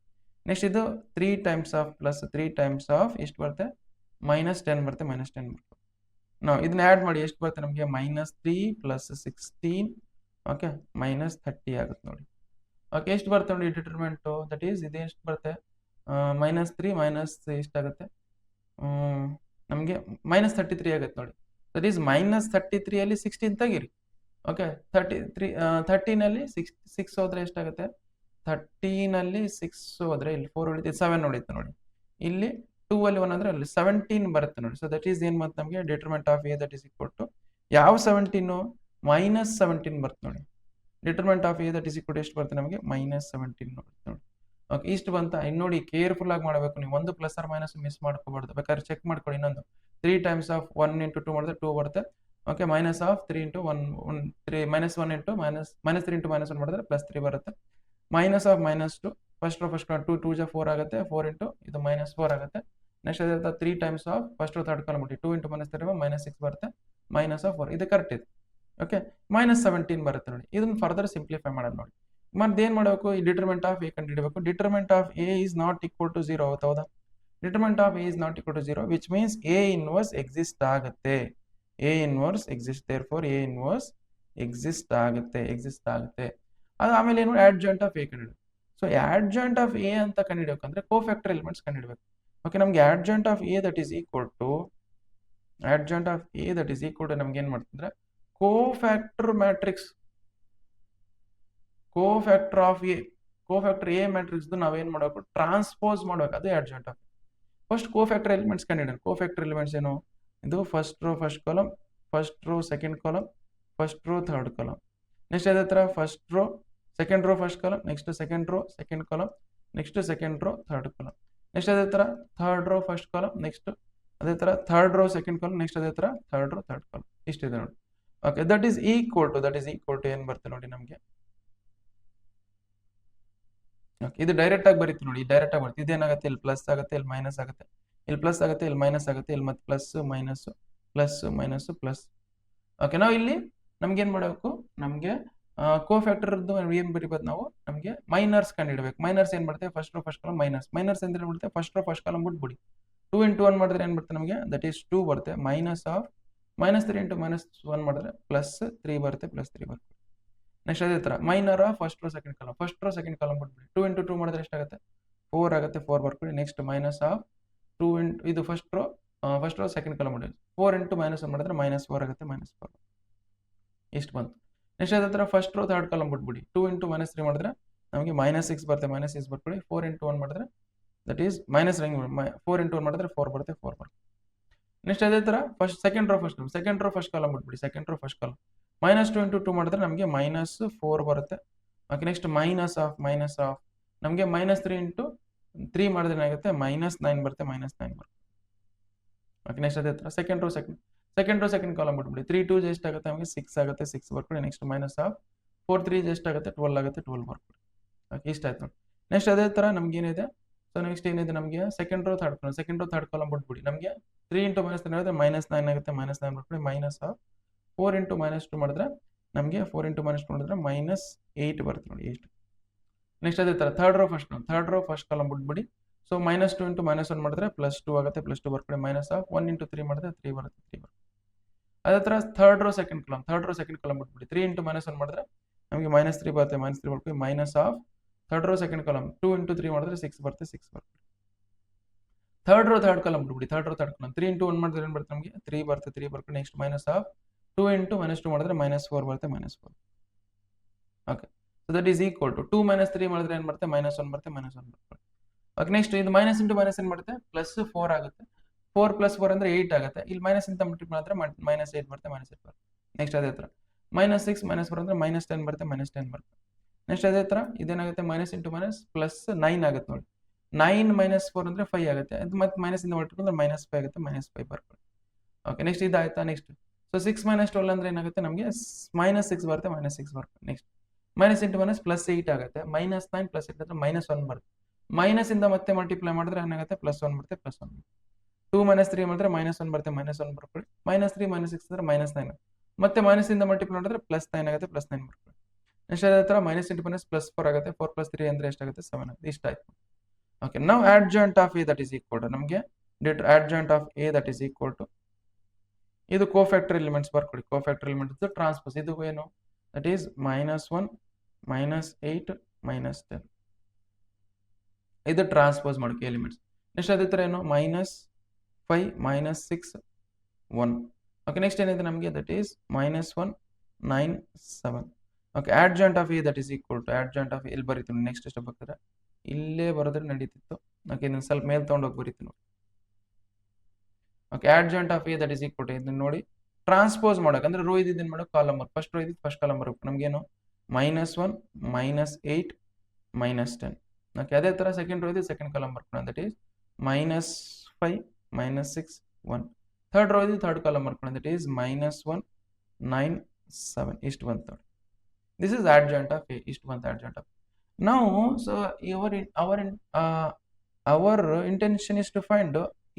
ನೆಕ್ಸ್ಟ್ ಇದು 3 ಟೈಮ್ಸ್ ಆಫ್ +3 ಟೈಮ್ಸ್ ಆಫ್ ಎಷ್ಟು ಬರುತ್ತೆ -10 ಬರುತ್ತೆ, -10 ಬರುತ್ತೆ. ನಾವು ಇದನ್ನ ಆ್ಯಡ್ ಮಾಡಿ ಎಷ್ಟು ಬರುತ್ತೆ ನಮಗೆ -3 + 16 ಓಕೆ -30 ಆಗುತ್ತೆ ನೋಡಿ. ಓಕೆ, ಎಷ್ಟು ಬರುತ್ತೆ ನೋಡಿ ಡಿಟರ್ಮೆಂಟು, ದಟ್ ಈಸ್ ಇದು ಎಷ್ಟು ಬರುತ್ತೆ -3 ಮೈನಸ್ ಎಷ್ಟಾಗುತ್ತೆ ನಮಗೆ -33 ಆಗುತ್ತೆ ನೋಡಿ. ದಟ್ ಈಸ್ -33 ಅಲ್ಲಿ 16 ತೆಗೀರಿ. ಓಕೆ, 13ನಲ್ಲಿ 6 ಹೋದ್ರೆ ಎಷ್ಟಾಗುತ್ತೆ, 13ನಲ್ಲಿ 6 ಹೋದ್ರೆ ಇಲ್ಲಿ 4 ಉಳಿತು, 7 ಉಳಿತು ನೋಡಿ. ಇಲ್ಲಿ 2 ಅಲ್ಲಿ 1 ಅಂದ್ರೆ ಅಲ್ಲಿ 17 ಬರುತ್ತೆ ನೋಡಿ. ಸೊ ದಟ್ ಈಸ್ ಏನು ಬಂತು ನಮಗೆ determinant of A that is equal to ಯಾವ 17 -17 ಬರುತ್ತೆ ನೋಡಿ. Determinant of A that is equal to ಎಷ್ಟು ಬರುತ್ತೆ ನಮಗೆ -17 ನೋಡಿ. ಓಕೆ, ಇಷ್ಟು ಬಂತ. ಇನ್ನು ನೋಡಿ ಕೇರ್ಫುಲ್ ಆಗಿ ಮಾಡಬೇಕು ನೀವು, ಒಂದು ಪ್ಲಸ್ ಆರ್ ಮೈನಸ್ ಮಿಸ್ ಮಾಡ್ಕೋಬಾರ್ದು. ಬೇಕಾದ್ರೆ ಚೆಕ್ ಮಾಡ್ಕೊಳ್ಳಿ. ಇನ್ನೊಂದು 3 ಟೈಮ್ಸ್ ಆಫ್ 1 ಇಂಟು 2 ಮಾಡಿದ್ರೆ 2 ಬರುತ್ತೆ. Okay, minus of 3 into 1 3 -1 into -3 into -1 ಮಾಡಿದ್ರೆ +3 ಬರುತ್ತೆ. ಮೈನಸ್ ಆಫ್ -2 ಫಸ್ಟ್ ರೋ 2 2 ಜಾ 4 ಆಗುತ್ತೆ, 4 ಇಂಟು ಇದು -4 ಆಗುತ್ತೆ. ನೆಕ್ಸ್ಟ್ ಅದೇ 3 times of first row third column ಬಿಟ್ಟು 2 ಇಂಟು -3 -6 ಬರುತ್ತೆ, -4 ಇದು ಕರೆಕ್ಟ್ ಇದೆ. ಓಕೆ, -17 ಬರುತ್ತೆ ನೋಡಿ. ಇದನ್ನು ಫರ್ದರ್ ಸಿಂಪ್ಲಿಫೈ ಮಾಡೋದು ನೋಡಿ. ಮತ್ತೆ ಏನು ಮಾಡಬೇಕು, ಈ ಡಿಟರ್ಮೆಂಟ್ ಆಫ್ ಎ ಕಂಡುಹಿಡಬೇಕು. Determinant of A is not equal to 0 ಹೌದಾ? Determinant of A is not equal to 0 which means A inverse exist ಆಗುತ್ತೆ. A inverse exist, therefore A inverse exist ಆಗುತ್ತೆ. ಅದು ಆಮೇಲೆ ಏನು ಆಡ್ಜಾಯಿಂಟ್ ಆಫ್ ಎ ಕಂಡುಹಿಡಬೇಕು. So adjoint of A ಅಂತ ಕಂಡುಹಿಡಬೇಕಂದ್ರೆ cofactor elements ಕಂಡುಹಿಡಬೇಕು. ಓಕೆ, ನಮಗೆ adjoint of A that is equal to ನಮ್ಗೆ ಏನು ಮಾಡ್ತಂದ್ರೆ cofactor matrix, cofactor A matrix ನಾವೇನ್ ಮಾಡಬೇಕು, ಟ್ರಾನ್ಸ್ಪೋಸ್ ಮಾಡಬೇಕು. ಅದು adjoint of. First cofactor elements ಕಂಡುಹಿಡೋಣ. ಕೋಫ್ಯಾಕ್ಟರ್ ಎಲಿಮೆಂಟ್ಸ್ ಏನು, ಇದು first row first column, first row second column, first row third column. Next ಅದೇ ಥರ first row second row first column, next second row second column, next second row third column. Next ಅದೇ ಥರ third row first column, next ಅದೇ ಥರ third row second column, next ಅದೇ ಥರ third row third column. ಇಷ್ಟಿದೆ ನೋಡಿ. Okay, that is equal to ಏನು ಬರುತ್ತೆ ನೋಡಿ ನಮಗೆ. ಓಕೆ, ಇದು ಡೈರೆಕ್ಟ್ ಆಗಿ ಬರೀತೀವಿ ನೋಡಿ, ಡೈರೆಕ್ಟ್ ಆಗಿ ಬರುತ್ತೆ. ಇದೇನಾಗುತ್ತೆ, ಇಲ್ಲಿ ಪ್ಲಸ್ ಆಗುತ್ತೆ, ಇಲ್ಲಿ ಮೈನಸ್ ಆಗುತ್ತೆ, ಇಲ್ಲಿ ಪ್ಲಸ್ ಆಗುತ್ತೆ, ಇಲ್ಲಿ ಮೈನಸ್ ಆಗುತ್ತೆ, ಇಲ್ಲಿ ಮತ್ತೆ ಪ್ಲಸ್. ಓಕೆ, ನಾವು ಇಲ್ಲಿ ನಮ್ಗೆ ಏನು ಮಾಡಬೇಕು, ನಮಗೆ ಕೋಫ್ಯಾಕ್ಟರ್ದು ಏನು ಬರೀಬೋದು ನಾವು, ನಮಗೆ ಮೈನರ್ಸ್ ಕಂಡುಹಿಡಬೇಕು. ಮೈನರ್ಸ್ ಏನು ಬರುತ್ತೆ, first row first column minors ಅಂದ್ರೆ ಏನು ಬರುತ್ತೆ, ಫಸ್ಟ್ ರೋ ಫಸ್ಟ್ ಕಾಲಮ್ ಬಿಟ್ಬಿಡಿ. 2 ಇಂಟು 1 ಮಾಡಿದ್ರೆ ಏನು ಬರುತ್ತೆ ನಮಗೆ, ದಟ್ ಈಸ್ 2 ಬರುತ್ತೆ. -3 ಇಂಟು -1 ಮಾಡಿದ್ರೆ +3 ಬರುತ್ತೆ, +3 ಬರುತ್ತೆ. ನೆಕ್ಸ್ಟ್ ಅದೇ ಥರ minor first row second column ಬಿಟ್ಬಿಡಿ. 2 ಇಂಟು 2 ಮಾಡಿದ್ರೆ ಎಷ್ಟಾಗುತ್ತೆ 4 ಆಗುತ್ತೆ, 4 ಬರ್ಕೊಳ್ಳಿ. ನೆಕ್ಸ್ಟ್ -2 ಇಂಟು ಇದು ಫಸ್ಟ್ ರೋ ಸೆಕೆಂಡ್ ಕಾಲಮ್ ಮಾಡಿ 4 ಇಂಟು -1 ಮಾಡಿದ್ರೆ -4 ಆಗುತ್ತೆ, -4 ಇಷ್ಟು ಬಂತು. ನೆಕ್ಸ್ಟ್ ಅದೇ ಥರ ಫಸ್ಟ್ ರೋ ಥರ್ಡ್ ಕಾಲಮ್ ಬಿಟ್ಬಿಡಿ. 2 ಇಂಟು -3 ಮಾಡಿದ್ರೆ ನಮಗೆ -6 ಬರುತ್ತೆ, -6 ಬರ್ಕೊಳ್ಳಿ. 4 ಇಂಟು 1 ಮಾಡಿದ್ರೆ ದಟ್ ಈಸ್ -4 ಇಂಟು 1 ಮಾಡಿದ್ರೆ 4 ಬರುತ್ತೆ, 4 ಬರುತ್ತೆ. ನೆಕ್ಸ್ಟ್ ಅದೇ ಥರ ಸೆಕೆಂಡ್ ರೋ ಫಸ್ಟ್ ಕಾಲಮ್ ಬಿಟ್ಬಿಡಿ. Second row first column -2 into 2 ಮಾಡಿದ್ರೆ ನಮಗೆ -4 ಬರುತ್ತೆ. ಓಕೆ, ನೆಕ್ಸ್ಟ್ ಮೈನಸ್ ಆಫ್ ನಮಗೆ -3 ಇಂಟು 3 ಮಾಡಿದ್ರೆ ಏನಾಗುತ್ತೆ -9 ಬರುತ್ತೆ, -9 ಬರುತ್ತೆ. ಓಕೆ, ನೆಕ್ಸ್ಟ್ ಅದೇ ಥರ ಸೆಕೆಂಡ್ ರೋ ಸೆಕೆಂಡ್ ಕಾಲಮ್ ಬಿಟ್ಬಿಡಿ. 3 2 ಎಷ್ಟಾಗುತ್ತೆ ನಮಗೆ 6 ಆಗುತ್ತೆ, 6 ಬರ್ಕೊಳ್ಳಿ. ನೆಕ್ಸ್ಟ್ -4 3 ಎಷ್ಟಾಗುತ್ತೆ 12 ಆಗುತ್ತೆ, 12 ಬರ್ಕೊಳ್ಳಿ. ಓಕೆ, ಇಷ್ಟ ಆಯ್ತು ನೋಡಿ. ನೆಕ್ಸ್ಟ್ ಅದೇ ಥರ ನಮ್ಗೆ ಏನಿದೆ, ಸೊ ನೆಕ್ಸ್ಟ್ ಏನಿದೆ ನಮಗೆ ಸೆಕೆಂಡ್ ರೋ ಥರ್ಡ್ ಕಾಲಮ್ ಬಿಟ್ಬಿಡಿ. ನಮಗೆ 3 ಇಂಟು -3 ಹೇಳಿದ್ರೆ -9 ಆಗುತ್ತೆ, -9 ಬರ್ಕೊಳ್ಳಿ. -4 ಇಂಟು -2 ಮಾಡಿದ್ರೆ ನಮಗೆ 4 ಇಂಟು -2 ಮಾಡಿದ್ರೆ -8 ಬರುತ್ತೆ ನೋಡಿ, 8. ನೆಕ್ಸ್ಟ್ ಅದೇ ಥರ ಥರ್ಡ್ ರೋ ಫಸ್ಟ್ ಕಾಲಮ್ ಬಿಟ್ಬಿಡಿ. ಸೊ -2 ಇಂಟು -1 ಮಾಡಿದ್ರೆ +2 ಆಗುತ್ತೆ, +2 ಬರ್ಕೊಳ್ಳಿ. -1 ಇಂಟು 3 ಮಾಡಿದ್ರೆ 3 ಬರುತ್ತೆ, 3 ಬರುತ್ತೆ. ಅದೇ ಥರ ಥರ್ಡ್ ರೋ ಸೆಕೆಂಡ್ ಕಾಲಮ್ ಬಿಟ್ಬಿಡಿ. 3 ಇಂಟು -1 ಮಾಡಿದ್ರೆ ನಮಗೆ -3 ಬರುತ್ತೆ, -3 ಬರ್ಕೊಳ್ಳಿ, minus of third row second column 2 into 3 ಮಾಡಿದ್ರೆ 6 ಬರುತ್ತೆ, 6 ಬರುತ್ತೆ. ಥರ್ಡ್ ರೋ ಥರ್ಡ್ ಕಾಲಮ್ ಬಿಟ್ಬಿಡಿ, third row third column 3 into 1 ಮಾಡಿದ್ರೆ ಏನು ಬರುತ್ತೆ ನಮಗೆ 3 ಬರುತ್ತೆ, 3 ಬರ್ಕೊಳ್ಳಿ. ನೆಕ್ಸ್ಟ್ ಮೈನಸ್ ಆಫ್ 2 ಇಂಟು -2 ಮಾಡಿದ್ರೆ -4 ಬರುತ್ತೆ, -4. Okay, so that is equal to 2 - 3 ಮಾಡಿದ್ರೆ ಏನು ಬರುತ್ತೆ -1 ಬರುತ್ತೆ, -1 ಬರುತ್ತೆ. ಓಕೆ, ನೆಕ್ಸ್ಟ್ ಇದು ಮೈನಸ್ ಇಂಟು ಮೈನಸ್ ಏನು ಮಾಡುತ್ತೆ +4 ಆಗುತ್ತೆ. 4 + 4 ಅಂದರೆ 8 ಆಗುತ್ತೆ. ಇಲ್ಲಿ ಮೈನಸ್ ಅಂತ ಮಲ್ಟಿಪ್ಲೈ ಮಾಡಿದ್ರೆ -8 ಬರುತ್ತೆ, -8 ಬರುತ್ತೆ. ನೆಕ್ಸ್ಟ್ ಅದೇ ಥರ -6 -4 ಅಂದರೆ -10 ಬರುತ್ತೆ, -10 ಬರುತ್ತೆ. ನೆಕ್ಸ್ಟ್ ಅದೇ ಥರ ಇದೇನಾಗುತ್ತೆ ಮೈನಸ್ ಇಂಟು ಮೈನಸ್ +9 ಆಗುತ್ತೆ ನೋಡಿ. 9 - 4 ಅಂದರೆ 5 ಆಗುತ್ತೆ. ಅದು ಮತ್ತೆ ಮೈನಸ್ ಇಂದ ಮಲ್ಟಿಪ್ಲೈ ಅಂದರೆ -5 ಆಗುತ್ತೆ, -5 ಬರುತ್ತೆ. ಓಕೆ, ನೆಕ್ಸ್ಟ್ ಇದಾಯ್ತಾ. ನೆಕ್ಸ್ಟ್ ಸೊ 6 - 12 ಅಂದರೆ ಏನಾಗುತ್ತೆ ನಮಗೆ -6 ಬರುತ್ತೆ, -6 ಬರುತ್ತೆ. ನೆಕ್ಸ್ಟ್ ಮೈನಸ್ ಇಂಟು ಮೈನಸ್ +8 ಆಗುತ್ತೆ. -9 +8 ಅಂದರೆ -1 ಬರುತ್ತೆ. ಮೈನಸ್ ಇಂದ ಮತ್ತೆ ಮಲ್ಟಿಪ್ಲೈ ಮಾಡಿದ್ರೆ ಏನಾಗುತ್ತೆ +1 ಬರುತ್ತೆ, +1. 2 - 3 ಮಾಡಿದ್ರೆ -1 ಬರುತ್ತೆ, -1 ಬರ್ಕೊಳ್ಳಿ. -3 - 6 ಅಂದರೆ -9. ಮತ್ತೆ ಮೈನಸ್ ಇಂದ ಮಲ್ಟಿಪ್ಲೈ ಮಾಡಿದ್ರೆ +9 ಆಗುತ್ತೆ, +9 ಬರ್ಕೊಳ್ಳಿ. ನೆಕ್ಸ್ಟ್ ಅದೇ ಥರ ಮೈನಸ್ ಇಂಟು ಮೈನಸ್ +4 ಆಗುತ್ತೆ. 4 + 3 ಅಂದರೆ ಎಷ್ಟಾಗುತ್ತೆ 7 ಆಗುತ್ತೆ. ಇಷ್ಟ ಆಯ್ತು. ಓಕೆ, ನಾವು adjoint of A that is equal to ನಮಗೆ adjoint of A that is equal to ಇದು ಕೋಫ್ಯಾಕ್ಟರ್ ಎಲಿಮೆಂಟ್ಸ್ ಬರ್ಕೊಳ್ಳಿ. ಕೋಫ್ಯಾಕ್ಟರ್ ಎಲಿಮೆಂಟ್ಸ್ ಟ್ರಾನ್ಸ್ಪೋಸ್ ಇದು ಏನು ದಟ್ ಈಸ್ -1 -8 -10 ಇದು ಟ್ರಾನ್ಸ್ಪೋಸ್ ಮಾಡೋಕೆ ಎಲಿಮೆಂಟ್ಸ್. ನೆಕ್ಸ್ಟ್ ಅದೇ ಥರ ಏನು -5 -6 1. ಓಕೆ, ನೆಕ್ಸ್ಟ್ ಏನಿದೆ ನಮಗೆ that is -1 9 7. Okay, adjoint of A that is equal to adjoint of ಎಲ್ಲಿ ಬರೀತೀನಿ ನೆಕ್ಸ್ಟ್ ಸ್ಟೆಪ್ ಆಗ್ತದೆ ಇಲ್ಲೇ ಬರೋದ್ರೆ ನಡೀತಿತ್ತು. ಓಕೆ, ಇದನ್ನು ಸ್ವಲ್ಪ ಮೇಲೆ ತೊಗೊಂಡೋಗಿ ಬರೀತೀನಿ ನೋಡಿ. Okay, adjoint of A that is equal to ಇದನ್ನು ನೋಡಿ ಟ್ರಾನ್ಸ್ಪೋಸ್ ಮಾಡೋಕೆ ಅಂದರೆ ರೋ ಇದ್ದಿದ್ದು ಮಾಡೋಕೆ ಕಾಲಮ್ ಫಸ್ಟ್ ರೋ ಇದ್ದಿದ್ದು ಫಸ್ಟ್ ಕಾಲಮ್ ಬರಬೇಕು. ನಮಗೇನು -1 -8 -10. ಓಕೆ, ಅದೇ ಥರ ಸೆಕೆಂಡ್ ರೋ ಇದ್ದು ಸೆಕೆಂಡ್ ಕಾಲಮ್ ಬರ್ಕೊಳ್ಳೋಣ ದಟ್ ಈಸ್ -5 -6 1. ಥರ್ಡ್ ರೋ ಇದ್ದು ಥರ್ಡ್ ಕಾಲಮ್ ಬರ್ಕೊಳ್ಳೋಣ ದಟ್ ಈಸ್ -1 9 7 ಇಷ್ಟು ಬಂತು. This is adjoint of A, ಇಷ್ಟು ಬಂತು adjoint ಆಫ್. ನಾವು so our intention is to find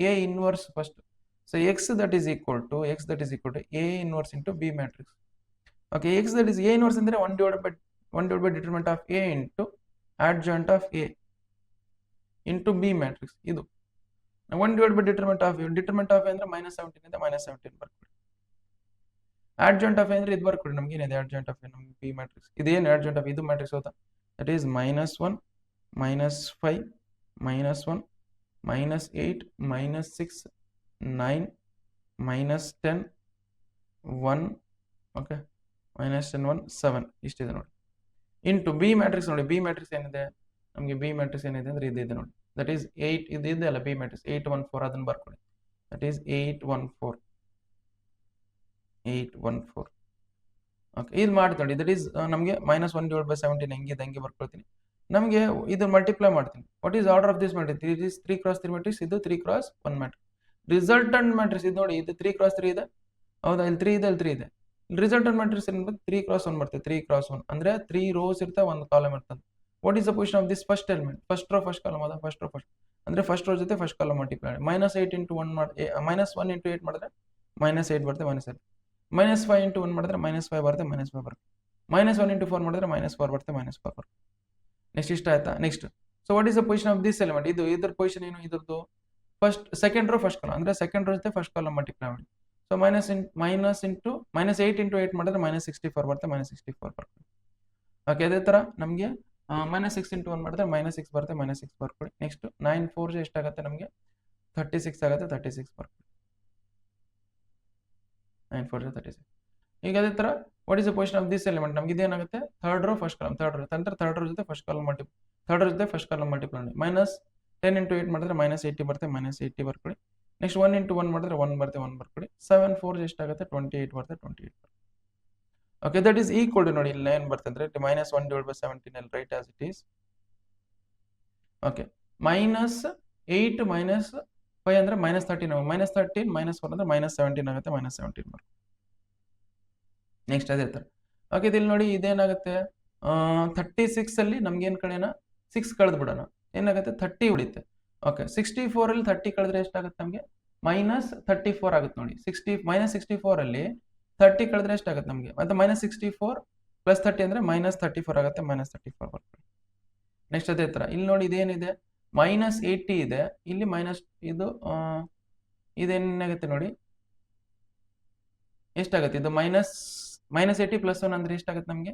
A inverse first. So x that is equal to A inverse into B matrix. Okay, x that is A inverse ಅಂದ್ರೆ 1 divided by determinant of A into adjoint of A into B matrix. ಇದು 1 divided by determinant of A ಅಂದ್ರೆ -17 ಇಂದ -17 ಬರ್ಕೊಳ್ಳಿ. adjoint of A ಅಂದ್ರೆ ಇದು ಬರ್ಕೊಳ್ಳಿ. ನಮಗೆ ಏನಿದೆ adjoint of A ನಮಗೆ B matrix. ಇದೇನು adjoint of ಇದು matrix ಹೌದಾ that is -1 -5 -1 -8 -6 9 -10 1. ಓಕೆ, -10 1 7 ಇಷ್ಟಿದೆ ನೋಡಿ. ಇಂಟು ಬಿ ಮ್ಯಾಟ್ರಿಕ್ಸ್ ನೋಡಿ. ಬಿ ಮ್ಯಾಟ್ರಿಕ್ಸ್ ಏನಿದೆ ನಮಗೆ ಬಿ ಮ್ಯಾಟ್ರಿಕ್ಸ್ ಏನಿದೆ ಅಂದರೆ ಇದಿದೆ ನೋಡಿ ದಟ್ ಈಸ್ 8 ಇದು ಇದೆ ಅಲ್ಲ ಬಿ ಮ್ಯಾಟ್ರಿಕ್ಸ್ 8 1 4 ಅದನ್ನು ಬರ್ಕೊಳ್ಳಿ ದಟ್ ಈಸ್ 8 1 4 8 1 4. ಓಕೆ, ಇದು ಮಾಡ್ತೀನಿ ದಟ್ ಈಸ್ ನಮಗೆ -1 divided by 17 ಹೆಂಗೆ ಬರ್ಕೊಳ್ತೀನಿ. ನಮಗೆ ಇದು ಮಲ್ಟಿಪ್ಲೈ ಮಾಡ್ತೀನಿ. What is order of this matrix it is 3 × 3 matrix, ಇದು 3 × 1 ಮ್ಯಾಟ್ರಿಕ್ಸ್. ರಿಸಲ್ಟೆಂಟ್ ಮ್ಯಾಟ್ರಿಕ್ಸ್ ಇದು ನೋಡಿ ಇದು 3 × 3 ಇದೆ ಹೌದಾ, ಇಲ್ಲಿ 3 ಇದೆ ಇಲ್ಲಿ 3 ಇದೆ. ರಿಸಲ್ಟೆಂಟ್ ಮ್ಯಾಟ್ರಿಕ್ಸ್ ಏನು 3 × 1 ಬರ್ತದೆ 3 × 1 ಅಂದರೆ 3 ರೋಸ್ ಇರ್ತವೆ 1 ಕಾಲಮ್ ಇರ್ತದೆ. What is the position of this first element first row first column ಅದ ಫಸ್ಟ್ ರೋ ಫಸ್ಟ್ ಅಂದರೆ ಫಸ್ಟ್ ರೋ ಜೊತೆ ಫಸ್ಟ್ ಕಾಲಮ್ ಮಲ್ಟಿಪ್ಲೈ ಮಾಡಿ -8 × 1 ಮಾಡಿ -1 × 8 ಮಾಡಿದ್ರೆ -8 ಬರುತ್ತೆ -8 -5 × 1 ಮಾಡಿದ್ರೆ -5 ಬರುತ್ತೆ -5 ಬರುತ್ತೆ -1 × 4 ಮಾಡಿದ್ರೆ -4 ಬರುತ್ತೆ -4 ಬರುತ್ತೆ. ನೆಕ್ಸ್ಟ್ ಇಷ್ಟ ಆಯ್ತಾ. Next so what is the position of this element ಇದು ಇದ್ರ ಪೊಸಿಷನ್ ಏನು ಇದ್ರದ್ದು first second row first column ಅಂದರೆ ಸೆಕೆಂಡ್ ರೋ ಜೊತೆ ಫಸ್ಟ್ ಕಾಲಮ್ ಮಲ್ಟಿಪ್ಲೈ ಮಾಡಿ. ಸೊ -8 × 8 ಮಾಡಿದ್ರೆ -64 ಬರುತ್ತೆ -64 ಬರುತ್ತೆ. ಓಕೆ, ಅದೇ ಥರ ನಮಗೆ -6 × 1 ಮಾಡಿದ್ರೆ -6 ಬರುತ್ತೆ -6 ಬರ್ಕೊಳ್ಳಿ. ನೆಕ್ಸ್ಟ್ 9 4 ಎಷ್ಟಾಗುತ್ತೆ ನಮಗೆ 36 ಆಗುತ್ತೆ 36 ಬರ್ಕೊಳ್ಳಿ 9 4 36. ಈಗ ಅದೇ ಥರ what is the position of this element ನಮಗೆ ಇದೇನಾಗುತ್ತೆ third row first column third row ಜೊತೆ ಫಸ್ಟ್ ಕಾಲಮ್ ಮಲ್ಟಿಪ್ಲೈ ಮಾಡಿ -10 × 8 ಮಾಡಿದ್ರೆ -80 ಬರುತ್ತೆ -80 ಬರ್ಕೊಳ್ಳಿ. ನೆಕ್ಸ್ಟ್ 1 × 1 ಮಾಡಿದ್ರೆ 1 ಬರುತ್ತೆ 1 ಬರ್ಕೊಳ್ಳಿ. 7 4 ಎಷ್ಟಾಗುತ್ತೆ 28 ಬರುತ್ತೆ 28 ಬರುತ್ತೆ. Okay, that is equal to ನೋಡಿ ಇಲ್ಲಿ ಏನು ಬರ್ತದೆ ಅಂದರೆ -1 divided by 17 ಅಲ್ಲಿ right as it is. Okay, -8 -5 ಅಂದರೆ -13 -13 -4 ಅಂದರೆ -17 ಆಗುತ್ತೆ -17 ಬರುತ್ತೆ. ನೆಕ್ಸ್ಟ್ ಅದೇ ಥರ. ಓಕೆ, ಇಲ್ಲಿ ನೋಡಿ ಇದೇನಾಗುತ್ತೆ 36 ಅಲ್ಲಿ ನಮ್ಗೇನು ಕಳೆಯೋಣ 6 ಕಳೆದು ಬಿಡೋಣ ಏನಾಗುತ್ತೆ 30 ಉಳಿಯುತ್ತೆ. ಓಕೆ, 64 ಅಲ್ಲಿ 30 ಕಳೆದ್ರೆ ಎಷ್ಟಾಗುತ್ತೆ ನಮಗೆ -34 ಆಗುತ್ತೆ ನೋಡಿ. -64 ಅಲ್ಲಿ 30 ಕಳೆದ್ರೆ ಎಷ್ಟಾಗುತ್ತೆ ನಮಗೆ ಮತ್ತೆ -64 + 30 ಅಂದರೆ -34 ಆಗುತ್ತೆ -34 ಬರುತ್ತೆ. ನೆಕ್ಸ್ಟ್ ಅದೇ ಥರ ಇಲ್ಲಿ ನೋಡಿ ಇದೇನಿದೆ -80 ಇದೆ ಇಲ್ಲಿ ಇದು ಇದೇನಾಗುತ್ತೆ ನೋಡಿ ಎಷ್ಟಾಗುತ್ತೆ ಇದು -80 + 1 ಅಂದರೆ ಎಷ್ಟಾಗುತ್ತೆ ನಮಗೆ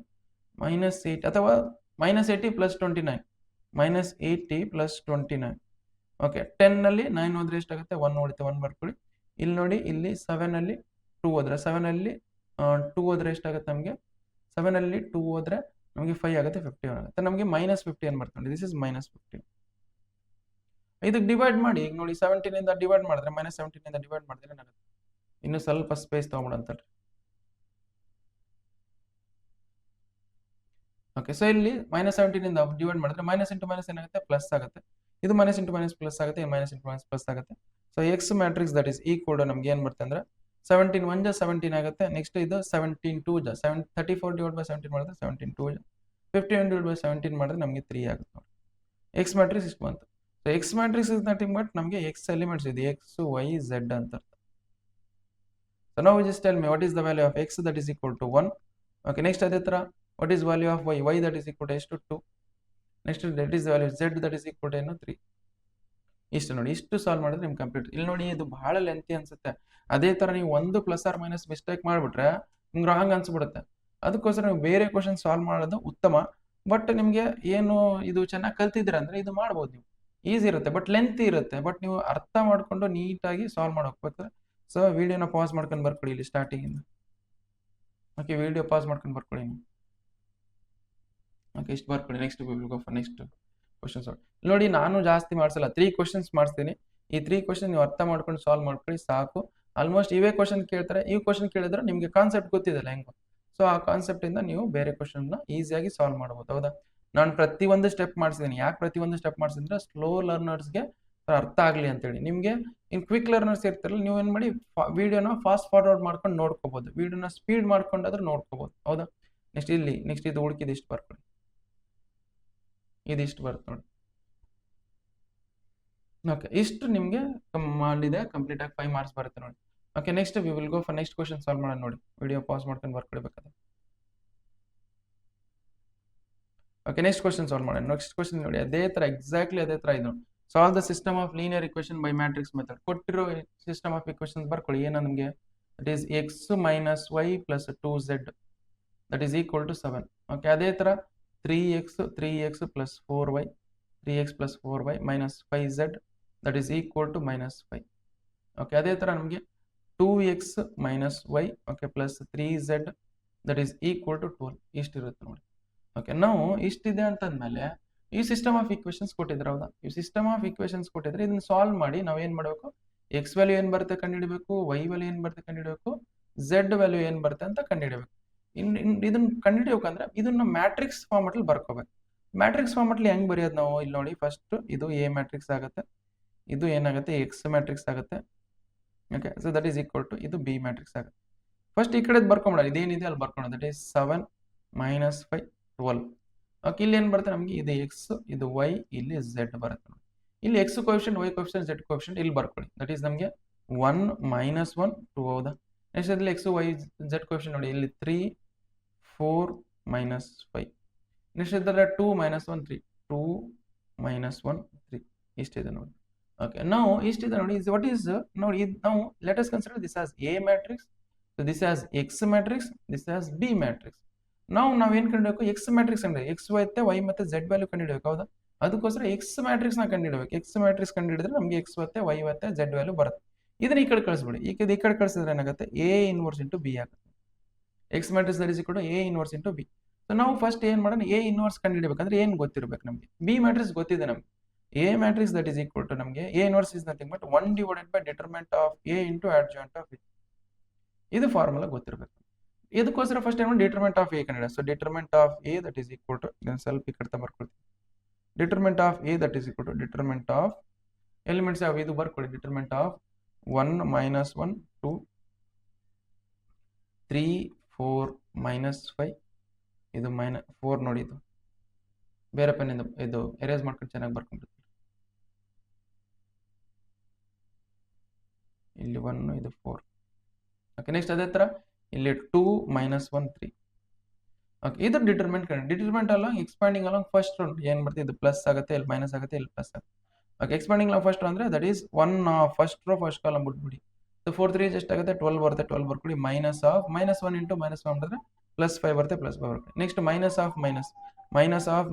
-8 ಅಥವಾ -80 + 29 -80 + 29 ಓಕೆ 10 ಅಲ್ಲಿ 9 ಹೋದ್ರೆ ಎಷ್ಟಾಗುತ್ತೆ 1 ಉಳಿತೆ 1 ಬರ್ಕೊಳ್ಳಿ. ಇಲ್ಲಿ ನೋಡಿ ಇಲ್ಲಿ 7 ಅಲ್ಲಿ 2 ಹೋದ್ರೆ 7 ಅಲ್ಲಿ 2 ಹೋದ್ರೆ ಎಷ್ಟಾಗುತ್ತೆ ನಮಗೆ 7 ಅಲ್ಲಿ 2 ಹೋದ್ರೆ ನಮಗೆ 5 ಆಗುತ್ತೆ 51 ಆಗುತ್ತೆ. ನಮಗೆ -15 ಬರ್ತದೆ. This is -15. ಇದಕ್ಕೆ ಡಿವೈಡ್ ಮಾಡಿ. ಈಗ ನೋಡಿ 17 ಇಂದ ಡಿವೈಡ್ ಮಾಡಿದ್ರೆ -17 ಇಂದ ಡಿವೈಡ್ ಮಾಡಿದ್ರೆ ಏನಾಗುತ್ತೆ? ಇನ್ನು ಸ್ವಲ್ಪ ಸ್ಪೇಸ್ ತಗೊಂಡ್ಬಿಡಂತಲ್ರಿ. ಓಕೆ ಸೊ ಇಲ್ಲಿ -17 ಇಂದ ಡಿವೈಡ್ ಮಾಡಿದ್ರೆ ಮೈನಸ್ ಇಂಟು ಮೈನಸ್ ಏನಾಗುತ್ತೆ ಪ್ಲಸ್ ಆಗುತ್ತೆ. ಇದು ಮೈನಸ್ ಇಂಟು ಮೈನಸ್ ಪ್ಲಸ್ ಆಗುತ್ತೆ, ಮೈನಸ್ ಇಂಟು ಮೈನಸ್ ಪ್ಲಸ್ ಆಗುತ್ತೆ. So X matrix that is equal ನಮ್ಗೆ ಏನ್ ಬರುತ್ತೆ ಅಂದ್ರೆ 17 1 ಜಾ 17 ಆಗುತ್ತೆ. ನೆಕ್ಸ್ಟ್ ಇದು 17 2 ಜಾ 34 ಡಿವೈಡ್ ಬೈ 17 ಮಾಡಿದ್ರೆ 17 2 ಜಾ 51 ಡಿವೈಡ್ ಬೈ 17 ಮಾಡಿದ್ರೆ ನಮಗೆ 3 ಆಗುತ್ತೆ ನೋಡಿ. ಎಕ್ಸ್ ಮ್ಯಾಟ್ರಿಕ್ಸ್ ಇಷ್ಟು ಬಂತು. So X matrix is nothing but ನಮಗೆ ಎಕ್ಸ್ ಎಲಿಮೆಂಟ್ಸ್ ಇದೆ ಎಕ್ಸ್ ವೈ ಝೆಡ್ ಅಂತ ಅರ್ಥ. ಸೊ ನಾವು just tell me what is the value of X that is equal to 1. Okay next ಅದೇ ತರ what is value of y that is equal to s to 2. next that is the value z that is equal to ಏನು 3. ಇಷ್ಟು ನೋಡಿ, ಇಷ್ಟು solve ಮಾಡಿದ್ರೆ ನಿಮ್ಗೆ complete. ಇಲ್ಲಿ ನೋಡಿ ಇದು ಬಹಳ ಲೆಂತಿ ಅನ್ಸುತ್ತೆ. ಅದೇ ತರ ನೀವು ಒಂದು ಪ್ಲಸ್ ಆರ್ ಮೈನಸ್ ಮಿಸ್ಟೇಕ್ ಮಾಡಿಬಿಟ್ರೆ ನಿಮ್ಗೆ ರಾಂಗ್ ಅನ್ಸ್ಬಿಡುತ್ತೆ. ಅದಕ್ಕೋಸ್ಕರ ನೀವು ಬೇರೆ ಕ್ವಶನ್ ಸಾಲ್ವ್ ಮಾಡೋದು ಉತ್ತಮ. ಬಟ್ ನಿಮಗೆ ಏನು ಇದು ಚೆನ್ನಾಗಿ ಕಲ್ತಿದ್ರೆ ಅಂದ್ರೆ ಇದು ಮಾಡ್ಬೋದು ನೀವು, ಈಸಿ ಇರುತ್ತೆ ಬಟ್ ಲೆಂತಿ ಇರುತ್ತೆ. ಬಟ್ ನೀವು ಅರ್ಥ ಮಾಡ್ಕೊಂಡು ನೀಟಾಗಿ ಸಾಲ್ವ್ ಮಾಡಿ ಹೋಗ್ಬೇಕು. ಸೊ ವಿಡಿಯೋನ ಪಾಸ್ ಮಾಡ್ಕೊಂಡು ಬರ್ಕೊಳ್ಳಿ ಇಲ್ಲಿ ಸ್ಟಾರ್ಟಿಂಗ್ ಇಂದ. ಓಕೆ ವಿಡಿಯೋ ಪಾಸ್ ಮಾಡ್ಕೊಂಡು ಬರ್ಕೊಳ್ಳಿ ನೀವು. ಓಕೆ ಇಷ್ಟು ಬರ್ಕೊಳ್ಳಿ. ನೆಕ್ಸ್ಟ್ ನೆಕ್ಸ್ಟ್ ಕ್ವಶನ್ಸ್ ನೋಡಿ. ನಾನು ಜಾಸ್ತಿ ಮಾಡಿಸಲ್ಲ, 3 ಕ್ವಶನ್ಸ್ ಮಾಡಿಸ್ತೀನಿ. ಈ 3 ಕ್ವಶನ್ ನೀವು ಅರ್ಥ ಮಾಡ್ಕೊಂಡು ಸಾಲ್ವ್ ಮಾಡ್ಕೊಳ್ಳಿ ಸಾಕು. ಆಲ್ಮೋಸ್ಟ್ ಇವೇ ಕ್ವಶನ್ ಕೇಳ್ತಾರೆ. ಈ ಕ್ವಶನ್ ಕೇಳಿದ್ರೆ ನಿಮಗೆ ಕಾನ್ಸೆಪ್ಟ್ ಗೊತ್ತಿದೆಲ್ಲ ಹೆಂಗೋ, ಸೊ ಆ ಕಾನ್ಸೆಪ್ಟ್ ಇಂದ ನೀವು ಬೇರೆ ಕ್ವಶನ್ನ ಈಸಿಯಾಗಿ ಸಾಲ್ವ್ ಮಾಡ್ಬೋದು. ಹೌದಾ? ನಾನು ಪ್ರತಿಯೊಂದು ಸ್ಟೆಪ್ ಮಾಡಿಸಿದ್ದೀನಿ. ಯಾಕೆ ಪ್ರತಿಯೊಂದು ಸ್ಟೆಪ್ ಮಾಡಿಸಿದ್ರೆ ಸ್ಲೋ ಲರ್ನರ್ಸ್ಗೆ ಅರ್ಥ ಆಗಲಿ ಅಂತೇಳಿ. ನಿಮಗೆ ಇನ್ ಕ್ವಿಕ್ ಲರ್ನರ್ಸ್ ಇರ್ತಾರಲ್ಲ, ನೀವು ಏನು ಮಾಡಿ ವಿಡಿಯೋನ ಫಾಸ್ಟ್ ಫಾರ್ವರ್ಡ್ ಮಾಡ್ಕೊಂಡು ನೋಡ್ಕೋಬಹುದು, ವಿಡಿಯೋನ ಸ್ಪೀಡ್ ಮಾಡ್ಕೊಂಡಾದ್ರೂ ನೋಡ್ಕೋಬಹುದು. ಹೌದಾ? ನೆಕ್ಸ್ಟ್ ಇಲ್ಲಿ ನೆಕ್ಸ್ಟ್ ಇದು ಹುಡುಕಿದ ಇಷ್ಟು ಬರ್ಕೊಳ್ಳಿ, ಇದಿಷ್ಟು ಬರುತ್ತೆ ನೋಡಿ. ಓಕೆ ಇಷ್ಟು ನಿಮಗೆ ಮಾಡಿದೆ ಕಂಪ್ಲೀಟ್ ಆಗಿ 5 ಮಾರ್ಕ್ಸ್ ಬರುತ್ತೆ ನೋಡಿ. Okay next we will go for next question solve ಮಾಡೋಣ ನೋಡಿ. ವಿಡಿಯೋ ಪಾಸ್ ಮಾಡ್ಕೊಂಡು ಬರ್ಕೊಳ್ಬೇಕಾದ್ರೆ. ಓಕೆ ನೆಕ್ಸ್ಟ್ ಕ್ವಶನ್ ಸಾಲ್ವ್ ಮಾಡೋಣ. ನೆಕ್ಸ್ಟ್ ಕ್ವಶನ್ ನೋಡಿ ಅದೇ ತರ ಎಕ್ಸಾಕ್ಟ್ಲಿ ಅದೇ ತರ ಇದು. Solve the system of linear equation by matrix method. ಕೊಟ್ಟಿರೋ ಸಿಸ್ಟಮ್ ಆಫ್ ಇಕ್ವೇಷನ್ಸ್ ಬರ್ಕೊಳ್ಳಿ. ಏನು ನಮಗೆ that is X minus Y plus 2z that is equal to 7. Okay ಅದೇ ತರ 3x plus 4y 3x plus 4y minus 5z that is equal to minus 5. Okay ಅದೇ ತರ ನಮಗೆ 2x minus y okay plus 3z that is equal to 12 ಇಷ್ಟು ಇರುತ್ತೆ ನೋಡಿ. Okay ನಾವು ಇಷ್ಟಿದೆ ಅಂತಂದ್ಮೇಲೆ ಈ ಸಿಸ್ಟಮ್ ಆಫ್ ಈಕ್ವೇಷನ್ಸ್ ಕೊಟ್ಟಿದ್ರೆ, ಹೌದಾ? ಈ ಸಿಸ್ಟಮ್ ಆಫ್ ಈಕ್ವೇಷನ್ಸ್ ಕೊಟ್ಟಿದ್ರೆ ಇದನ್ನ ಸಾಲ್ವ್ ಮಾಡಿ ನಾವು ಏನ್ ಮಾಡಬೇಕು, ಎಕ್ಸ್ ವ್ಯಾಲ್ಯೂ ಏನ್ ಬರುತ್ತೆ ಕಂಡುಹಿಡಬೇಕು, ವೈ ವ್ಯಾಲ್ಯೂ ಏನ್ ಬರುತ್ತೆ ಕಂಡುಹಿಡಬೇಕು, ಝೆಡ್ ವ್ಯಾಲ್ಯೂ ಏನ್ ಬರುತ್ತೆ ಅಂತ ಕಂಡುಹಿಡಬೇಕು. ಇದನ್ನ ಕಂಡುಹಿಡಿಯಬೇಕಂದ್ರೆ ಇದನ್ನ ಮ್ಯಾಟ್ರಿಕ್ಸ್ ಫಾರ್ಮೆಟ್ ಅಲ್ಲಿ ಬರ್ಕೋಬೇಕು. ಮ್ಯಾಟ್ರಿಕ್ಸ್ ಫಾರ್ಮೆಟ್ ಅಲ್ಲಿ ಹೆಂಗ್ ಬರೆಯೋದು ನಾವು? ಇಲ್ಲಿ ನೋಡಿ ಫಸ್ಟ್ ಇದು ಎ ಮ್ಯಾಟ್ರಿಕ್ಸ್ ಆಗುತ್ತೆ, ಇದು ಏನಾಗುತ್ತೆ ಎಕ್ಸ್ ಮ್ಯಾಟ್ರಿಕ್ಸ್ ಆಗುತ್ತೆ. Okay so that is equal to ಇದು ಬಿ ಮ್ಯಾಟ್ರಿಕ್ಸ್ ಆಗುತ್ತೆ. ಫಸ್ಟ್ ಈ ಕಡೆ ಬರ್ಕೊಂಬಿಡೋಣ, ಇದೇನಿದೆ ಅಲ್ಲಿ ಬರ್ಕೊಳ್ಳೋದು. That is 7 minus 5 12. ಓಕೆ ಇಲ್ಲಿ ಏನ್ ಬರುತ್ತೆ ನಮಗೆ, ಇದು ಎಕ್ಸ್ ಇದು ವೈ ಇಲ್ಲಿ ಝೆಡ್ ಬರುತ್ತೆ ನೋಡಿ. ಇಲ್ಲಿ X coefficient Y coefficient Z coefficient ಇಲ್ಲಿ ಬರ್ಕೊಳ್ಳಿ. ದಟ್ ಈಸ್ ನಮಗೆ 1 ಮೈನಸ್ 1 2. ಹೌದಾ? ನೆಕ್ಸ್ಟ್ ಇಲ್ಲಿ ಎಕ್ಸ್ ವೈ ಝೆಡ್ ಕೋಎಫಿಷಿಯಂಟ್ ನೋಡಿ ಇಲ್ಲಿ 3 4 ಮೈನಸ್ 5. ನೆಕ್ಸ್ಟ್ ಇದ್ರೆ 2 ಮೈನಸ್ 1 3 2 ಮೈನಸ್ 1 3 ಇಷ್ಟಿದೆ ನೋಡಿ. ಓಕೆ ನಾವು ಇಷ್ಟಿದೆ ನೋಡಿ. ವಾಟ್ ಈಸ್ ನೋಡಿ ಇದು ನಾವು let us consider this as A matrix, so this as X matrix, this as B matrix. ನಾವು ಏನ್ ಕಂಡಿಡಬೇಕು, ಎಕ್ಸ್ ಮ್ಯಾಟ್ರಿಕ್ಸ್ ಅಂದ್ರೆ ಎಕ್ಸ್ ಮತ್ತೆ ವೈ ಮತ್ತೆ ಝೆಡ್ ವ್ಯಾಲ್ಯೂ ಕಂಡಿಡಬೇಕು. ಹೌದಾ? ಅದಕ್ಕೋಸ್ಕರ ಎಕ್ಸ್ ಮ್ಯಾಟ್ರಿಕ್ಸ್ ನ ಕಂಡಿಡಬೇಕು. ಎಕ್ಸ್ ಮ್ಯಾಟ್ರಿಕ್ಸ್ ಕಂಡಿಡಿದ್ರೆ ನಮಗೆ ಎಕ್ಸ್ ಮತ್ತೆ ವೈ ಮತ್ತೆ ಝೆಡ್ ವ್ಯಾಲ್ಯೂ ಬರುತ್ತೆ. ಇದನ್ನ ಈ ಕಡೆ ಕಳಿಸ್ಬಿಡಿ. ಈ ಕಡೆ ಕಳಿಸಿದ್ರೆ ಏನಾಗುತ್ತೆ, ಎ ಇನ್ವರ್ಸ್ ಇಂಟು ಬಿ ಆಗುತ್ತೆ. X matrix that is equal to A inverse into B. So ನಾವು ಫಸ್ಟ್ ಏನ್ ಮಾಡೋಣ, ಎ ಇನ್ವರ್ಸ್ ಕಂಡುಹಿಡಬೇಕಂದ್ರೆ ಏನ್ ಗೊತ್ತಿರಬೇಕು ನಮಗೆ, ಬಿ ಮ್ಯಾಟ್ರಿಕ್ಸ್ ಗೊತ್ತಿದೆ ನಮಗೆ. A matrix that is equal to ನಮಗೆ A inverse is nothing but 1 divided by determinant of A into adjoint of A. ಇದು ಫಾರ್ಮುಲಾ ಗೊತ್ತಿರಬೇಕು. ಇದಕ್ಕೋಸ್ಕರ ಫಸ್ಟ್ ಏನು ಡಿಟರ್ಮೆಂಟ್ ಆಫ್ ಎ ಕಂಡುಹಿಡಿಯೋಣ. So determinant of A that is equal to ಇದನ್ನ ಸ್ವಲ್ಪ ಈ ಕಡೆ ಬರ್ಕೊಳ್ತೀವಿ. Determinant of A that is equal to determinant of elements ಯಾವ ಇದು ಬರ್ಕೊಳ್ಳಿ. ಡಿಟರ್ಮೆಂಟ್ ಆಫ್ 1 ಮೈನಸ್ 1 2 3 4 ಮೈನಸ್ 5 ಇದು ಮೈನಸ್ 4 ನೋಡಿ. ಇದು ಬೇರೆ ಪೆನ್ನಿಂದ ಇದು ಎರೇಸ್ ಮಾಡ್ಕೊಂಡು ಚೆನ್ನಾಗಿ ಬರ್ಕೊಂಡ್ಬಿಡ್ತೀವಿ. ಇಲ್ಲಿ 1 ಇದು 4. ಓಕೆ ನೆಕ್ಸ್ಟ್ ಅದೇ ತರ ಇಲ್ಲಿ 2 ಮೈನಸ್ 1 3. ಓಕೆ ಇದು ಡಿಟರ್ಮೆಂಟ್ ಡಿಟರ್ಮೆಂಟ್ ಅಲ್ಲ ಎಕ್ಸ್ಪ್ಯಾಂಡಿಂಗ್ ಅಲಾಂಗ್ ಫಸ್ಟ್ ಏನ್ ಬರ್ತದೆ, ಇದು ಪ್ಲಸ್ ಆಗುತ್ತೆ, ಇಲ್ಲಿ ಮೈನಸ್ ಆಗುತ್ತೆ, ಇಲ್ಲಿ ಪ್ಲಸ್ ಆಗುತ್ತೆ. ಓಕೆ ಎಕ್ಸ್ಪ್ಯಾಂಡಿಂಗ್ ಅಲಾಂಗ್ ಫಸ್ಟ್ ಅಂದ್ರೆ that is 1 first row first column ಬಿಟ್ಬಿಡಿ. ಸೊ 4 3 ಎಷ್ಟು ಆಗುತ್ತೆ 12 ಬರುತ್ತೆ. 12 ಬರ್ಕೊಳ್ಳಿ. ಮೈನಸ್ ಆಫ್ -1 ಇಂಟು -1 ಮಾಡಿದ್ರೆ ಪ್ಲಸ್ 5 ಬರುತ್ತೆ ಪ್ಲಸ್ 5 ಬರುತ್ತೆ. Next minus of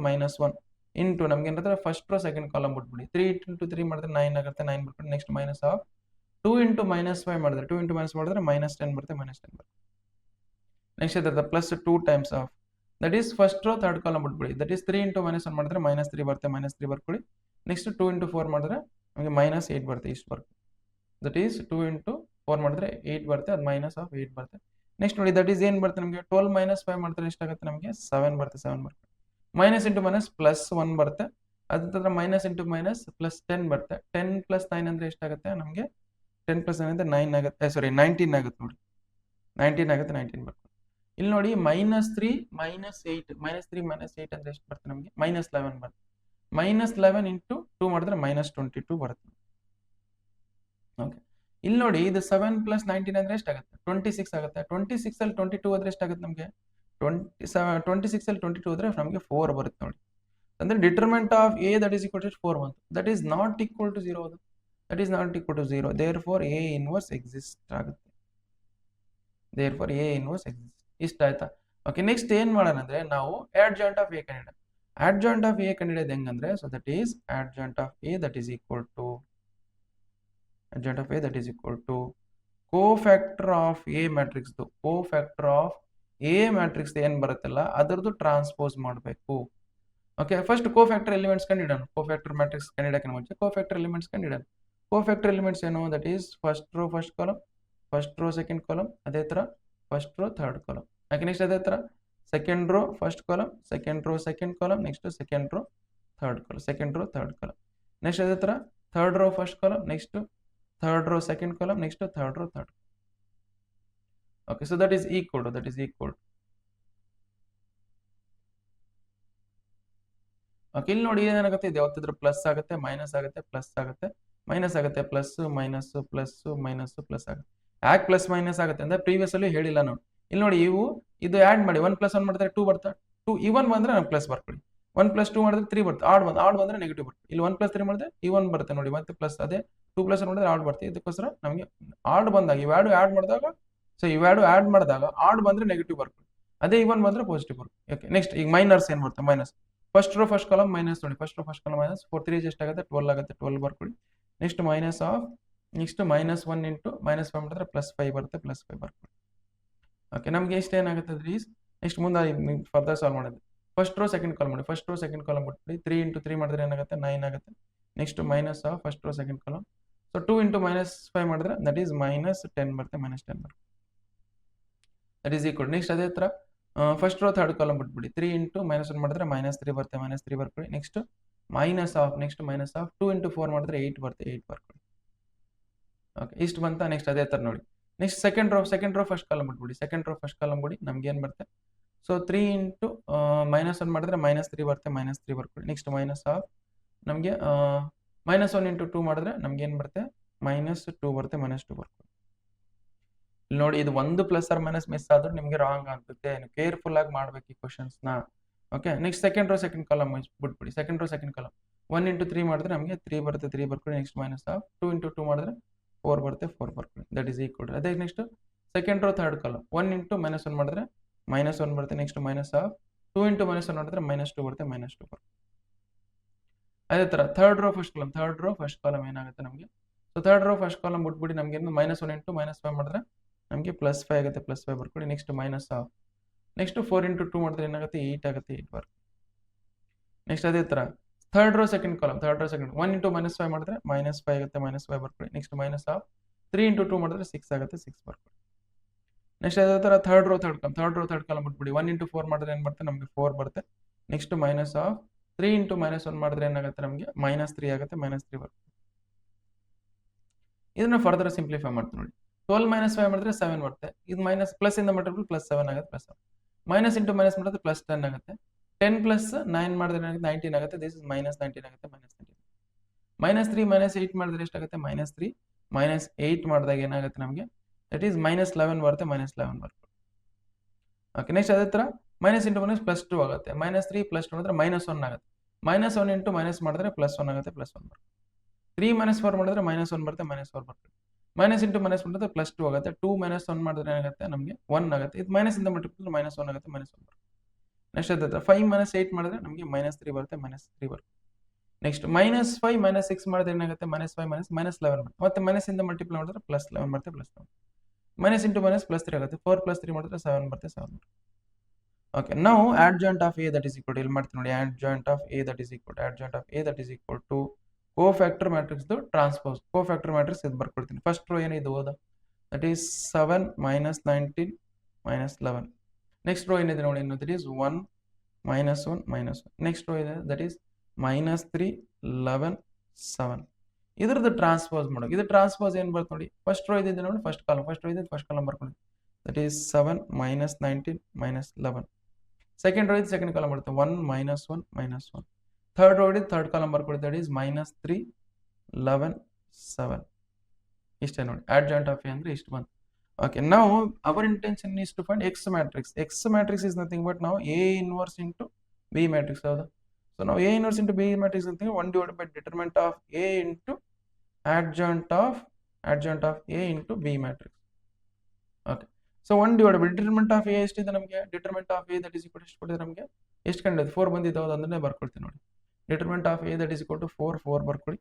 minus 1 into ನಮ್ಗೆ ಏನಿರುತ್ತೆ ಫಸ್ಟ್ ರೋ ಸೆಕೆಂಡ್ ಕಾಲಮ್ ಬಿಟ್ಬಿಡಿ. 3 ಇಂಟು 3 ಮಾಡಿದ್ರೆ 9 ಆಗುತ್ತೆ, 9 ಬಿಟ್ಬಿಟ್ಟು next minus of 2 into minus 5 ಮಾಡಿದ್ರೆ 2 ಇಂಟು ಮೈನಸ್ ಮಾಡಿದ್ರೆ ಮೈನಸ್ 10 ಬರುತ್ತೆ, ಮೈನಸ್ 10 ಬರುತ್ತೆ. ನೆಕ್ಸ್ಟ್ ಇದ್ರದ plus 2 times of that is first row third column ಬಿಟ್ಬಿಡಿ. ದಟ್ ಈಸ್ 3 ಇಂಟು ಮೈನಸ್ 1 ಮಾಡಿದ್ರೆ ಮೈನಸ್ 3 ಬರುತ್ತೆ, ಮೈನಸ್ 3 ಬರ್ಕೊಳ್ಳಿ. ನೆಕ್ಸ್ಟ್ 2 ಇಂಟು 4 ಮಾಡಿದ್ರೆ ನಮಗೆ ಮೈನಸ್ 8 ಬರುತ್ತೆ, ಇಷ್ಟು ಬರುತ್ತೆ. ದಟ್ ಈಸ್ 2 ಇಂಟು 4 ಮಾಡಿದ್ರೆ 8 ಬರುತ್ತೆ, ಅದು ಮೈನಸ್ ಆಫ್ 8 ಬರುತ್ತೆ. ನೆಕ್ಸ್ಟ್ ನೋಡಿ ದಟ್ ಈಸ್ ಏನು ಬರುತ್ತೆ ನಮಗೆ 12 ಮೈನಸ್ 5 ಮಾಡಿದ್ರೆ ಎಷ್ಟಾಗುತ್ತೆ ನಮಗೆ 7 ಬರುತ್ತೆ, 7 ಬರುತ್ತೆ. ಮೈನಸ್ ಇಂಟು ಮೈನಸ್ ಪ್ಲಸ್ 1 ಬರುತ್ತೆ, ಅದ್ರ ಮೈನಸ್ ಇಂಟು ಮೈನಸ್ ಪ್ಲಸ್ 10 ಬರುತ್ತೆ. 10 ಪ್ಲಸ್ 9 ಅಂದರೆ ಎಷ್ಟಾಗುತ್ತೆ ನಮಗೆ 10 ಪ್ಲಸ್ 9 ಅಂದರೆ 9 ಆಗುತ್ತೆ, ಸಾರಿ 19 ಆಗುತ್ತೆ ನೋಡಿ, 19 ಆಗುತ್ತೆ, 19 ಬರುತ್ತೆ. ಇಲ್ಲಿ ನೋಡಿ ಮೈನಸ್ 3 ಮೈನಸ್ 8 ಅಂದರೆ ಎಷ್ಟು ಬರುತ್ತೆ ನಮಗೆ ಮೈನಸ್ 11 ಬರುತ್ತೆ. ಮೈನಸ್ 11 ಇಂಟು 2 ಮಾಡಿದ್ರೆ ಮೈನಸ್ 22 ಬರುತ್ತೆ. ಓಕೆ, ಇಲ್ಲಿ ನೋಡಿ ಇದು 7 ಪ್ಲಸ್ 19 ಅಂದರೆ ಎಷ್ಟಾಗುತ್ತೆ 26 ಆಗುತ್ತೆ. 26 ಅಲ್ಲಿ 22 ಹೋದ್ರೆ ಎಷ್ಟಾಗುತ್ತೆ ನಮಗೆ 26 ಅಲ್ಲಿ 22 ಹೋದ್ರೆ ನಮಗೆ 4 ಬರುತ್ತೆ ನೋಡಿ. ಅಂದ್ರೆ determinant of A that is equal to 4 ಬಂತು. That is not equal to 0, that is not equal to 0. Therefore A inverse exist ಆಗುತ್ತೆ. Therefore A inverse exist. ಇಷ್ಟ ಆಯ್ತಾ? ಓಕೆ, ನೆಕ್ಸ್ಟ್ ಏನ್ ಮಾಡೋಣ ಅಂದ್ರೆ ನಾವು adjoint ಆಫ್ ಎ ಕಂಡಿಡ. adjoint of A ಕಂಡಿಡೋದು ಹೆಂಗಂದ್ರೆ so that is adjoint of A that is equal to adjoint of A that is equal to cofactor of A matrix. Cofactor of A matrix ಏನ್ ಬರುತ್ತಲ್ಲ ಅದರದ್ದು transpose ಮಾಡಬೇಕು. Okay, first cofactor elements ಕಂಡಿಡೋಣ. Cofactor matrix ಕಂಡಿಡಕ್ಕೆ ಮುಂಚೆ cofactor elements ಕಂಡಿಡೋಣ. Cofactor elements ಏನು that is first row first column, first row second column, ಅದೇ ತರ ಫಸ್ಟ್ ರೋ ಥರ್ಡ್ ಕಾಲಮ್. ಯಾಕೆ ನೆಕ್ಸ್ಟ್ ಅದೇ ತರ second row first column, second row second column, next second row third column, second row third column. Next ಅದೇ ತರ third row first column, next third row second column, next third row third. Okay, so that is equal to okay, ಇಲ್ಲಿ ನೋಡಿ ಏನಾಗುತ್ತೆ ಇದು ಯಾವತ್ತಿದ್ರು plus ಆಗುತ್ತೆ, minus ಆಗುತ್ತೆ, plus ಆಗುತ್ತೆ, ಮೈನಸ್ ಆಗುತ್ತೆ, plus minus plus minus plus ಆಗುತ್ತೆ. ಯಾಕೆ ಪ್ಲಸ್ ಮೈನಸ್ ಆಗುತ್ತೆ ಅಂದ್ರೆ ಪ್ರೀವಿಯಸ್ ಅಲ್ಲಿ ಹೇಳಿಲ್ಲ ನಾವು. ಇಲ್ಲಿ ನೋಡಿ ಇದು ಆಡ್ ಮಾಡಿ 1 + 1 ಮಾಡಿದ್ರೆ 2 ಬರುತ್ತೆ. 2 ಇವನ್ ಬಂದ್ರೆ ನಾವು ಪ್ಲಸ್ ಬರ್ಕೊಳ್ಳಿ. 1 + 2 ಮಾಡಿದ್ರೆ 3 ಬರುತ್ತೆ. ಆಡ್ ಬಂದ್ರೆ ನೆಗೆಟಿವ್ ಬರುತ್ತೆ. ಇಲ್ಲಿ 1 + 3 ಮಾಡಿದ್ರೆ ಇವನ್ ಬರುತ್ತೆ ನೋಡಿ, ಮತ್ತೆ ಪ್ಲಸ್. ಅದೇ 2 + 1 ಮಾಡಿದ್ರೆ ಆಡ್ ಬರುತ್ತೆ. ಇದಕ್ಕೋಸ್ಕರ ನಮಗೆ ಆಡ್ ಬಂದಾಗ ಇವ್ಯಾಡು ಆಡ್ ಮಾಡಿದಾಗ ಆಡ್ ಬಂದ್ರೆ ನೆಗೆಟಿವ್ ಬರ್ಕೊಳ್ಳಿ. ಅದೇ ಇವನ್ ಬಂದ್ರೆ ಪಾಸಿಟಿವ್ ಬರುತ್ತೆ. ಓಕೆ, ನೆಕ್ಸ್ಟ್ ಈಗ ಮೈನರ್ಸ್ ಏನ್ ಬರುತ್ತೆ minus. First row first column minus ನೋಡಿ, first row first column minus 4 3 ಎಷ್ಟಾಗುತ್ತೆ 12 ಆಗುತ್ತೆ, 12 ಬರ್ಕೊಳ್ಳಿ. Next minus of next minus 1 into minus 5 ಮಾಡಿದ್ರೆ ಪ್ಲಸ್ 5 ಬರುತ್ತೆ, ಪ್ಲಸ್ 5 ಬರ್ಕೊಳ್ಳಿ. ಓಕೆ, ನಮ್ಗೆ ಎಷ್ಟು ಏನಾಗುತ್ತೆ ರೀಸ್ ನೆಕ್ಸ್ಟ್ ಮುಂದೆ ಫರ್ದರ್ ಸಾಲ್ವ್ ಮಾಡೋದು. ಫಸ್ಟ್ ರೋ ಸೆಕೆಂಡ್ ಕಾಲಮ್ ಮಾಡಿ, ಫಸ್ಟ್ ರೋ ಸೆಕೆಂಡ್ ಕಾಲಮ್ ಬಿಟ್ಬಿಡಿ. 3 ಇಂಟು 3 ಮಾಡಿದ್ರೆ ಏನಾಗುತ್ತೆ 9 ಆಗುತ್ತೆ. Next minus of first row second column. So 2 into minus 5 ಮಾಡಿದ್ರೆ ದಟ್ ಈಸ್ ಮೈನಸ್ 10 ಬರುತ್ತೆ, ಮೈನಸ್ 10 ಬರುತ್ತೆ. That is equal. ನೆಕ್ಸ್ಟ್ ಅದೇ ತರ ಫಸ್ಟ್ ರೋ ಥರ್ಡ್ ಕಾಲಮ್ ಬಿಟ್ಬಿಡಿ. 3 ಇಂಟು ಮೈನಸ್ 1 ಮಾಡಿದ್ರೆ ಮೈನಸ್ 3 ಬರುತ್ತೆ, ಮೈನಸ್ 3 ಬರ್ಕೊಳ್ಳಿ. ನೆಕ್ಸ್ಟ್ ಮೈನಸ್ ಆಫ್ 2 ಇಂಟು 4 ಮಾಡಿದ್ರೆ 8 ಬರುತ್ತೆ, 8 ಬರ್ಕೊಳ್ಳಿ. ಓಕೆ, ಇಷ್ಟು ಬಂತ. ನೆಕ್ಸ್ಟ್ ಅದೇ ತರ ನೋಡಿ. Next second row first column ಬಿಟ್ಬಿಡಿ. ಸೆಕೆಂಡ್ ರೋ ಫಸ್ಟ್ ಕಾಲಮ್ ಬಿಡಿ, ನಮ್ಗೆ ಏನು ಬರುತ್ತೆ ಸೊ 3 ಇಂಟು ಮೈನಸ್ 1 ಮಾಡಿದ್ರೆ ಮೈನಸ್ 3 ಬರುತ್ತೆ, ಮೈನಸ್ 3 ಬರ್ಕೊಳ್ಳಿ. ನೆಕ್ಸ್ಟ್ ಮೈನಸ್ ಆಫ್ ನಮಗೆ ಮೈನಸ್ 1 ಇಂಟು 2 ಮಾಡಿದ್ರೆ ನಮ್ಗೆ ಏನು ಬರುತ್ತೆ ಮೈನಸ್ 2 ಬರುತ್ತೆ, ಮೈನಸ್ 2 ಬರ್ಕೊಳ್ಳಿ. ಇಲ್ಲಿ ನೋಡಿ ಇದು ಒಂದು ಪ್ಲಸ್ ಆರ್ ಮೈನಸ್ ಮಿಸ್ ಆದ್ರೂ ನಿಮಗೆ ರಾಂಗ್ ಅನ್ಸುತ್ತೆ. ಕೇರ್ಫುಲ್ ಆಗಿ ಮಾಡ್ಬೇಕು ಈ ಕ್ವಶನ್ಸ್ನ. Okay, next second row second column ಬಿಟ್ಬಿಡಿ. Second row second column 1 into 3 ಮಾಡಿದ್ರೆ ನಮಗೆ 3 ಬರುತ್ತೆ, 3 ಬರ್ಕೊಳ್ಳಿ. ನೆಕ್ಸ್ಟ್ ಮೈನಸ್ ಆಫ್ 2 ಇಂಟು 2 ಮಾಡಿದ್ರೆ 4 ಬರುತ್ತೆ, 4 ಬರ್ಕೊಳ್ಳಿ. That is equal. ಅದೇ next second row third column 1 into minus 1 ಮಾಡಿದ್ರೆ ಮೈನಸ್ 1 ಬರುತ್ತೆ. Next minus of 2 into minus 1 ಮಾಡಿದ್ರೆ ಮೈನಸ್ 2 ಬರುತ್ತೆ, ಮೈನಸ್ 2 ಬರುತ್ತೆ. ಅದೇ ತರ ಥರ್ಡ್ ರೋ ಫಸ್ಟ್ ಕಾಲಮ್ ಏನಾಗುತ್ತೆ ನಮಗೆ so third row first column ಬಿಟ್ಬಿಡಿ. ನಮಗೆ ಮೈನಸ್ 1 ಇಂಟು ಮೈನಸ್ 5 ಮಾಡಿದ್ರೆ ನಮಗೆ ಪ್ಲಸ್ 5 ಆಗುತ್ತೆ, ಪ್ಲಸ್ 5 ಬರ್ಕೊಳ್ಳಿ. Next minus of next 4 into 2 ಮಾಡಿದ್ರೆ ಏನಾಗುತ್ತೆ 8 ಆಗುತ್ತೆ, 8 ಬರ್ಕೊಳ್ಳಿ. ನೆಕ್ಸ್ಟ್ ಅದೇ ತರ third row second 1 into minus 5 ಮಾಡಿದ್ರೆ ಮೈನಸ್ 5 ಆಗುತ್ತೆ, ಮೈನಸ್ 5 ಬರ್ಕೊಳ್ಳಿ. ನೆಕ್ಸ್ಟ್ ಮೈನಸ್ ಆಫ್ 3 ಇಂಟು 2 ಮಾಡಿದ್ರೆ 6 ಆಗುತ್ತೆ, 6 ಬರ್ಕೊಳ್ಳಿ. ನೆಕ್ಸ್ಟ್ ಅದೇ ತರ ಥರ್ಡ್ ರೋ ಥರ್ಡ್ ಕಾಲಮ್ ಬಿಟ್ಬಿಡಿ. 1 ಇಂಟು 4 ಮಾಡಿದ್ರೆ ಏನು ಬರುತ್ತೆ ನಮಗೆ 4 ಬರುತ್ತೆ. Next minus of 3 into minus 1 ಮಾಡಿದ್ರೆ ಏನಾಗುತ್ತೆ ನಮಗೆ ಮೈನಸ್ 3 ಆಗುತ್ತೆ, ಮೈನಸ್ 3 ಬರುತ್ತೆ. ಇದನ್ನ ಫರ್ದರ್ ಸಿಂಪ್ಲಿಫೈ ಮಾಡ್ತೀವಿ ನೋಡಿ. 12 ಮೈನಸ್ 5 ಮಾಡಿದ್ರೆ 7 ಬರುತ್ತೆ. ಇದು ಮೈನಸ್ ಪ್ಲಸ್ ಇಂದ ಮಾಡಿದ್ರೆ ಪ್ಲಸ್ 7 ಆಗುತ್ತೆ, ಪ್ಲಸ್ 7. ಮೈನಸ್ ಇಂಟು ಮೈನಸ್ ಮಾಡಿದ್ರೆ ಪ್ಲಸ್ 10 ಆಗುತ್ತೆ. 10 ಪ್ಲಸ್ 9 ಮಾಡಿದ್ರೆ 19 ಆಗುತ್ತೆ. ದಿಸ್ ಇಸ್ ಮೈನಸ್ 19 ಆಗುತ್ತೆ, ಮೈನಸ್ 19. ಮೈನಸ್ 3 ಮೈನಸ್ 8 ಮಾಡಿದ್ರೆ ಎಷ್ಟಾಗುತ್ತೆ ಮೈನಸ್ 3 ಮೈನಸ್ 8 ಮಾಡಿದಾಗ ಏನಾಗುತ್ತೆ ನಮಗೆ ದಟ್ ಈಸ್ ಮೈನಸ್ 11 ಬರುತ್ತೆ, ಮೈನಸ್ 11 ಬರುತ್ತೆ. ಓಕೆ, ನೆಕ್ಸ್ಟ್ ಅದೇ ತರ ಮೈನಸ್ ಇಂಟು ಮೈನಸ್ ಪ್ಲಸ್ 2 ಆಗುತ್ತೆ. ಮೈನಸ್ 3 ಪ್ಲಸ್ 2 ಮಾಡಿದ್ರೆ ಮೈನಸ್ 1 ಆಗುತ್ತೆ. ಮೈನಸ್ 1 ಇಂಟು ಮೈನಸ್ ಮಾಡಿದ್ರೆ ಪ್ಲಸ್ 1 ಆಗುತ್ತೆ, ಪ್ಲಸ್ 1 ಬರುತ್ತೆ. 3 ಮೈನಸ್ 4 ಮಾಡಿದ್ರೆ ಮೈನಸ್ 1 ಬರುತ್ತೆ, ಮೈನಸ್ 4 ಬರುತ್ತೆ. ಮೈನಸ್ ಇಂಟು ಮೈನಸ್ ಮಾಡಿದ್ರೆ ಪ್ಲಸ್ 2 ಆಗುತ್ತೆ. 2 ಮೈನಸ್ 1 ಮಾಡಿದ್ರೆ ಏನಾಗುತ್ತೆ ನಮಗೆ 1 ಆಗುತ್ತೆ. ಇದು ಮೈನಸ್ ಇಂದ ಮಲ್ಟಿಪ್ಲೈ ಮೈನಸ್ 1 ಆಗುತ್ತೆ, ಮೈನಸ್ 1 ಬರುತ್ತೆ. ನೆಕ್ಸ್ಟ್ ಅದೇ 5 ಮೈನಸ್ 8 ಮಾಡಿದ್ರೆ ನಮಗೆ ಮೈನಸ್ 3 ಬರುತ್ತೆ, ಮೈನಸ್ 3 ಬರುತ್ತೆ. ನೆಕ್ಸ್ಟ್ ಮೈನಸ್ 5 ಮೈನಸ್ 6 ಮಾಡಿದ್ರೆ ಏನಾಗುತ್ತೆ ಮೈನಸ್ 5 ಮೈನಸ್ 11 ಬರುತ್ತೆ. ಮತ್ತೆ ಮೈನಸ್ ಇಂದ ಮಲ್ಟಿಪ್ಲೈ ಮಾಡಿದ್ರೆ ಪ್ಲಸ್ 11 ಬರುತ್ತೆ, plus 11. Minus into minus plus 3 ಆಗುತ್ತೆ. 4 ಪ್ಲಸ್ 3 ಮಾಡಿದ್ರೆ 7 ಬರುತ್ತೆ, 7 ಬರುತ್ತೆ. ಓಕೆ, ನಾವು adjoint of a that is equal to ಇಲ್ಲಿ ಮಾಡ್ತೀನಿ ನೋಡಿ, adjoint of a that is equal to cofactor matrix transpose. cofactor matrix ಇದು ಬರ್ಕೊಳ್ತೀನಿ. ಫಸ್ಟ್ ರೋ ಏನಿದೆ ಓದ, that is 7 minus 19 minus 11. Next rho ಏನಿದೆ ನೋಡಿ, that is 1 minus 1 minus 1. Next rho ಇದೆ that is minus 3 11 7. ಇದ್ರದ್ದು ಟ್ರಾನ್ಸ್ಪೋಸ್ ಮಾಡೋದು. ಇದು ಟ್ರಾನ್ಸ್ಪೋಸ್ ಏನು ಬರುತ್ತೆ ನೋಡಿ, ಫಸ್ಟ್ ರೋ ಇದೆ ನೋಡಿ, ಫಸ್ಟ್ ಕಾಲಮ್ ಬರ್ಕೊಂಡು, that is 7 minus 19 minus 11. Second row ಇದೆ ಸೆಕೆಂಡ್ ಕಾಲಮ್ ಬರುತ್ತೆ 1 minus 1 minus 1. ಥರ್ಡ್ ರೋ ಇದೆ ಥರ್ಡ್ ಕಾಲಮ್ ಬರ್ಕೊಳ್ಳಿ, that is minus 3 11 7. ಇಷ್ಟೇ ನೋಡಿ, adjoint of a ಅಂದ್ರೆ ಇಷ್ಟು ಬಂತು. Okay, now our intention is to find X matrix. X matrix is nothing but now A inverse into B matrix. So now A inverse into B matrix is nothing 1 divided by determinant of A into adjoint of A into B matrix. Okay, so 1 divided by determinant of A ಎಷ್ಟಿದೆ ನಮಗೆ, determinant of A that is equal to ಎಷ್ಟು ಕೊಟ್ಟಿದೆ ನಮಗೆ, ಎಷ್ಟು ಕಂಡಿದೆ 4 ಬಂದಿದ್ದಾವೆ, ಅದನ್ನೇ ಬರ್ಕೊಳ್ತೀನಿ ನೋಡಿ. determinant of A that is equal to 4 ಬರ್ಕೊಳ್ಳಿ.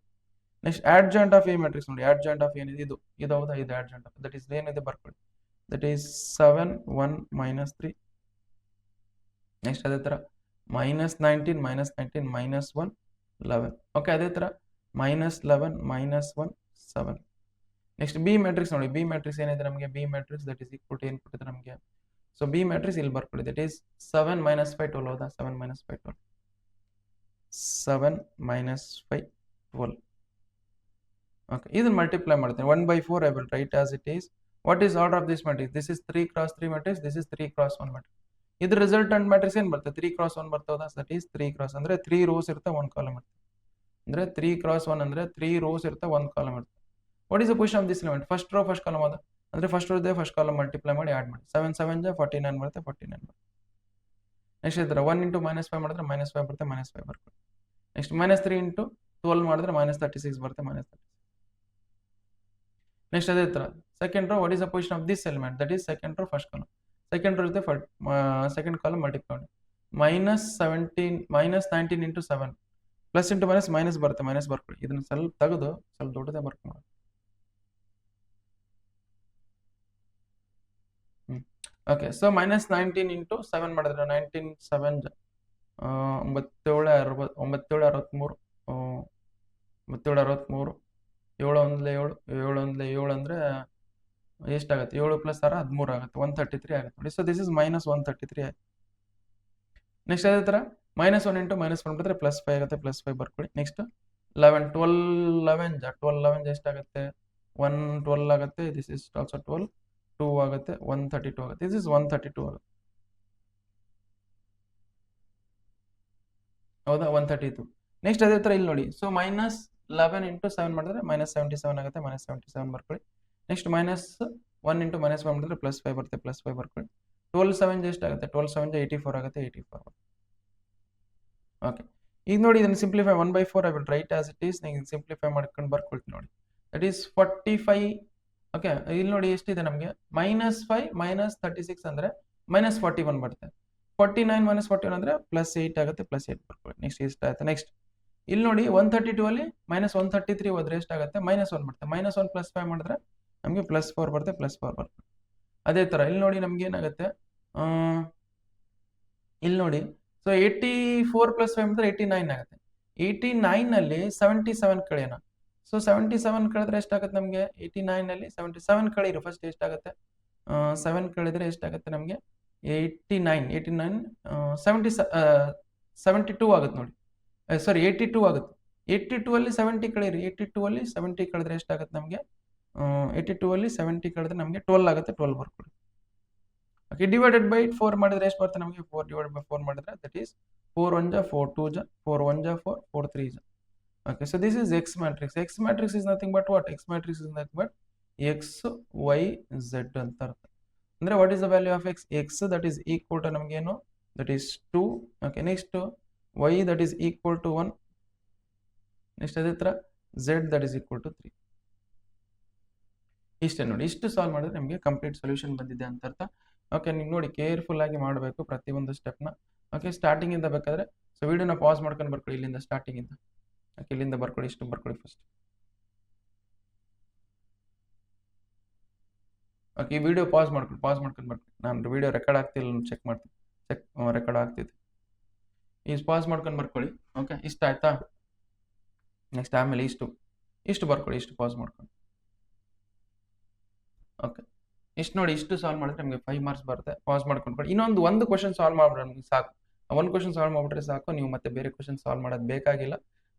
Next adjoint of A matrix ನೋಡಿ, adjoint of ಏನಿದೆ ಇದು ಹೌದಾ, ಇದು adjoint of that is ಏನಿದೆ ಬರ್ಕೊಳ್ಳಿ, that is 7 1 minus 3. ನೆಕ್ಸ್ಟ್ ಅದೇ ತರ minus 19 minus 1 11. ಓಕೆ, ಅದೇ ತರ minus 11 minus 1 7. Next B matrix ನೋಡಿ, ಬಿ ಮ್ಯಾಟ್ರಿಕ್ಸ್ ಏನಿದೆ ನಮಗೆ, B matrix that is equal to ಏನು ಕೊಟ್ಟಿದೆ ನಮಗೆ, ಸೊ ಬಿ ಮ್ಯಾಟ್ರಿಕ್ಸ್ ಇಲ್ಲಿ ಬರ್ಕೊಳ್ಳಿ, ದಟ್ ಈಸ್ 7 minus 5 12 ಹೌದಾ, 7 minus 5 12, 7 minus 5 12. ಓಕೆ, ಇದನ್ನ ಮಲ್ಟಿಪ್ಲೈ ಮಾಡ್ತೀನಿ 1/4. I will write as it is. What is order of this matrix, this is 3 cross 3 matrix, this is 3 cross 1 matrix. ಇದ್ರ resultant matrix ಏನು ಬರುತ್ತೆ, 3 cross 1 ಬರ್ತದಾ, that ಈಸ್ 3 cross ಅಂದ್ರೆ 3 rose ಇರುತ್ತೆ 1 ಕಾಲಮ್ ಇರುತ್ತೆ, ಅಂದ್ರೆ 3 cross 1 ಅಂದ್ರೆ 3 ರೋಸ್ ಇರುತ್ತೆ 1 ಕಾಲಮ್ ಇರುತ್ತೆ. What is the position of this element, first row first column ಅದ, ಅಂದ್ರೆ ಫಸ್ಟ್ ರೋ ಇದೆ ಫಸ್ಟ್ ಕಾಲಮ್ ಮಲ್ಟಿಪ್ಲೈ ಮಾಡಿ ಆಡ್ ಮಾಡಿ, 7 7 49 ಬರುತ್ತೆ, 49 ಬರುತ್ತೆ. ನೆಕ್ಸ್ಟ್ ಇದ್ರೆ 1 ಇಂಟು ಮೈನಸ್ 5 ಮಾಡಿದ್ರೆ ಮೈನಸ್ 5 ಬರುತ್ತೆ, ಮೈನಸ್ 5 ಬರುತ್ತೆ. ನೆಕ್ಸ್ಟ್ ಮೈನಸ್ 3 ಇಂಟು 12 ಮಾಡಿದ್ರೆ ಮೈನಸ್ 36 ಬರುತ್ತೆ, ಮೈನಸ್ 36. ನೆಕ್ಸ್ಟ್ ಅದೇ ತರ second rho, what is the position of this element, that is second row first column, second rho ಜೊತೆ ಸೆಕೆಂಡ್ ಕಾಲಮ್ ಮಲ್ಟಿಪ್ಲೈ ಮಾಡಿ, minus 19 into 7 plus into minus minus ಬರುತ್ತೆ, minus ಬರ್ಕೊಳ್ಳಿ. ಇದನ್ನ ಸ್ವಲ್ಪ ತೆಗೆದು ಸ್ವಲ್ಪ ದೊಡ್ಡದೇ ಬರ್ಕೊಂಡು, ಓಕೆ. ಸೊ ಮೈನಸ್ 19 ಇಂಟು 7 ಮಾಡಿದ್ರೆ 19 7 97 63 7 ಅಂದ್ರೆ ಎಷ್ಟಾಗುತ್ತೆ, 7 ಪ್ಲಸ್ 6 13 ಆಗುತ್ತೆ, 133 ಆಗುತ್ತೆ ನೋಡಿ. ಸೊ ದಿಸ್ ಇಸ್ ಮೈನಸ್ 133 ಆಯ್ತು. ನೆಕ್ಸ್ಟ್ ಅದೇ ತರ ಮೈನಸ್ 1 ಇಂಟು ಮೈನಸ್ 1 ಮಾಡಿದ್ರೆ ಪ್ಲಸ್ 5 ಆಗುತ್ತೆ, ಪ್ಲಸ್ 5 ಬರ್ಕೊಳ್ಳಿ. ನೆಕ್ಸ್ಟ್ 11 12 11 ಎಷ್ಟಾಗುತ್ತೆ, 1 12 ಆಗುತ್ತೆ, ದಿಸ್ ಇಸ್ ಆಲ್ಸೋ 12 2 ಆಗುತ್ತೆ, 132 ಆಗುತ್ತೆ, ದಿಸ್ ಇಸ್ 132 ಆಗುತ್ತೆ, ಹೌದಾ, 132. ನೆಕ್ಸ್ಟ್ ಅದೇ ತರ ಇಲ್ಲಿ ನೋಡಿ, ಸೊ ಮೈನಸ್ 11 ಇಂಟು 7 ಮಾಡಿದ್ರೆ ಮೈನಸ್ 77 ಆಗುತ್ತೆ, ಮೈನಸ್ 77 ಬರ್ಕೊಳ್ಳಿ. ನೆಕ್ಸ್ಟ್ ಮೈನಸ್ 1 ಇಂಟು ಮೈನಸ್ 1 ಮಾಡಿದ್ರೆ ಪ್ಲಸ್ 5 ಬರುತ್ತೆ, ಪ್ಲಸ್ 5 ಬರ್ಕೊಳ್ಳಿ. 12 7 ಎಷ್ಟಾಗುತ್ತೆ, 12 7 84 ಆಗುತ್ತೆ, 84. ಓಕೆ, ಈಗ ನೋಡಿ ಇದನ್ನು simplify 1/4 I will write as it is. ನೀವು ಸಿಂಪ್ಲಿಫೈ ಮಾಡ್ಕೊಂಡು ಬರ್ಕೊಳ್ತೀನಿ ನೋಡಿ, ದಟ್ ಈಸ್ 45. ಓಕೆ, ಇಲ್ಲಿ ನೋಡಿ ಎಷ್ಟಿದೆ ನಮಗೆ, ಮೈನಸ್ 5 ಮೈನಸ್ 36 ಅಂದ್ರೆ ಮೈನಸ್ 41 ಬರುತ್ತೆ, 49 ಮೈನಸ್ 41 ಅಂದ್ರೆ ಪ್ಲಸ್ 8 ಆಗುತ್ತೆ, ಪ್ಲಸ್ 8 ಬರ್ಕೊಳ್ಳಿ. ನೆಕ್ಸ್ಟ್ ಇಷ್ಟ ಆಯ್ತು. ನೆಕ್ಸ್ಟ್ ಇಲ್ಲಿ ನೋಡಿ 132 ಅಲ್ಲಿ ಮೈನಸ್ 133 ಹೋದ್ರೆ ಎಷ್ಟಾಗುತ್ತೆ, ಮೈನಸ್ 1 ಬರುತ್ತೆ, ಮೈನಸ್ 1 ಪ್ಲಸ್ 5 ಮಾಡಿದ್ರೆ ನಮಗೆ ಪ್ಲಸ್ 4 ಬರುತ್ತೆ, ಪ್ಲಸ್ 4 ಬರುತ್ತೆ. ಅದೇ ತರ ಇಲ್ಲಿ ನೋಡಿ ನಮ್ಗೆ ಏನಾಗುತ್ತೆ, ಇಲ್ಲಿ ನೋಡಿ, ಸೊ 84 ಪ್ಲಸ್ 5 ಮಾಡಿದ್ರೆ 89 ಆಗುತ್ತೆ. 89 ಅಲ್ಲಿ 77 ಕಳೆಯೋಣ. ಸೊ 77 ಕಳೆದ್ರೆ ಎಷ್ಟಾಗುತ್ತೆ ನಮಗೆ, 89 ಅಲ್ಲಿ 77 ಕಳೀರಿ ಫಸ್ಟ್, ಎಷ್ಟಾಗುತ್ತೆ 7 ಕಳೆದ್ರೆ ಎಷ್ಟಾಗುತ್ತೆ ನಮಗೆ 89 72 ಆಗುತ್ತೆ ನೋಡಿ, ಸಾರಿ 82 ಆಗುತ್ತೆ. 82 ಅಲ್ಲಿ 70 ಕಳೀರಿ, 82 ಅಲ್ಲಿ 70 ಕಳೆದ್ರೆ ಎಷ್ಟಾಗುತ್ತೆ ನಮಗೆ, 82 ಅಲ್ಲಿ 70 ಕಳೆದ್ರೆ ನಮಗೆ 12 ಆಗುತ್ತೆ, 12 ಬರ್ಕೊಳ್ಳಿ. ಓಕೆ, ಡಿವೈಡೆಡ್ ಬೈ 4 ಮಾಡಿದ್ರೆ ಎಷ್ಟು ಬರುತ್ತೆ ನಮಗೆ, 4 ಡಿವೈಡೆಡ್ ಬೈ 4 ಮಾಡಿದ್ರೆ that is 4 1 4 2 4 1 4 4 3. Okay, so this is X matrix. X matrix is nothing but what? X matrix is nothing but X, Y, Z ಅಂತ ಅರ್ಥ. ಅಂದ್ರೆ what is the value of X? X that is equal to ನಮಗೆ ಏನು, that is 2. Okay, next Y that is equal to 1. Next ಅದೇ ತರ Z that is equal to 3. ಇಷ್ಟೇ ನೋಡಿ, ಇಷ್ಟು ಸಾಲ್ವ್ ಮಾಡಿದ್ರೆ ನಿಮಗೆ ಕಂಪ್ಲೀಟ್ ಸೊಲ್ಯೂಷನ್ ಬಂದಿದೆ ಅಂತ ಅರ್ಥ. ಓಕೆ, ನೀವು ನೋಡಿ ಕೇರ್ಫುಲ್ ಆಗಿ ಮಾಡಬೇಕು ಪ್ರತಿಯೊಂದು ಸ್ಟೆಪ್ನ. ಓಕೆ, ಸ್ಟಾರ್ಟಿಂಗಿಂದ ಬೇಕಾದರೆ ಸೊ ವಿಡಿಯೋನ ಪಾಸ್ ಮಾಡ್ಕೊಂಡು ಬರ್ಕೊಳ್ಳಿ ಇಲ್ಲಿಂದ ಸ್ಟಾರ್ಟಿಂಗಿಂದ. ಓಕೆ, ಇಲ್ಲಿಂದ ಬರ್ಕೊಳ್ಳಿ, ಇಷ್ಟು ಬರ್ಕೊಳ್ಳಿ ಫಸ್ಟ್. ಓಕೆ, ಈ ವಿಡಿಯೋ ಪಾಸ್ ಮಾಡ್ಕೊಂಡು ಬರ್ಕೊಳ್ಳಿ. ನಾನು ವಿಡಿಯೋ ರೆಕಾರ್ಡ್ ಆಗ್ತಿಲ್ಲ ಚೆಕ್ ಮಾಡ್ತೀನಿ. ರೆಕಾರ್ಡ್ ಆಗ್ತಿದೆ. ಈ ಪಾಸ್ ಮಾಡ್ಕೊಂಡು ಬರ್ಕೊಳ್ಳಿ. ಓಕೆ, ಇಷ್ಟ ಆಯ್ತಾ? ನೆಕ್ಸ್ಟ್ ಆಮೇಲೆ ಇಷ್ಟು ಬರ್ಕೊಳ್ಳಿ, ಇಷ್ಟು ಪಾಸ್ ಮಾಡ್ಕೊಂಡು. ಓಕೆ, ಇಷ್ಟು ನೋಡಿ, ಇಷ್ಟು ಸಾಲ್ವ್ ಮಾಡಿದ್ರೆ ನಿಮಗೆ 5 ಮಾರ್ಕ್ಸ್ ಬರುತ್ತೆ. ಪಾಸ್ ಮಾಡ್ಕೊಂಡು ಒಂದು ಕ್ವಶನ್ ಸಾಲ್ವ್ ಮಾಡ್ಬಿಟ್ರೆ ನಿಮ್ಗೆ ಸಾಕು. ಒಂದು ಕ್ವಶನ್ ಸಾಲ್ವ್ ಮಾಡಿಬಿಟ್ರೆ ಸಾಕು, ನೀವು ಮತ್ತೆ ಬೇರೆ ಕ್ವಶನ್ ಸಾಲ್ವ್ ಮಾಡೋದು ಬೇಕಾಗಿಲ್ಲ.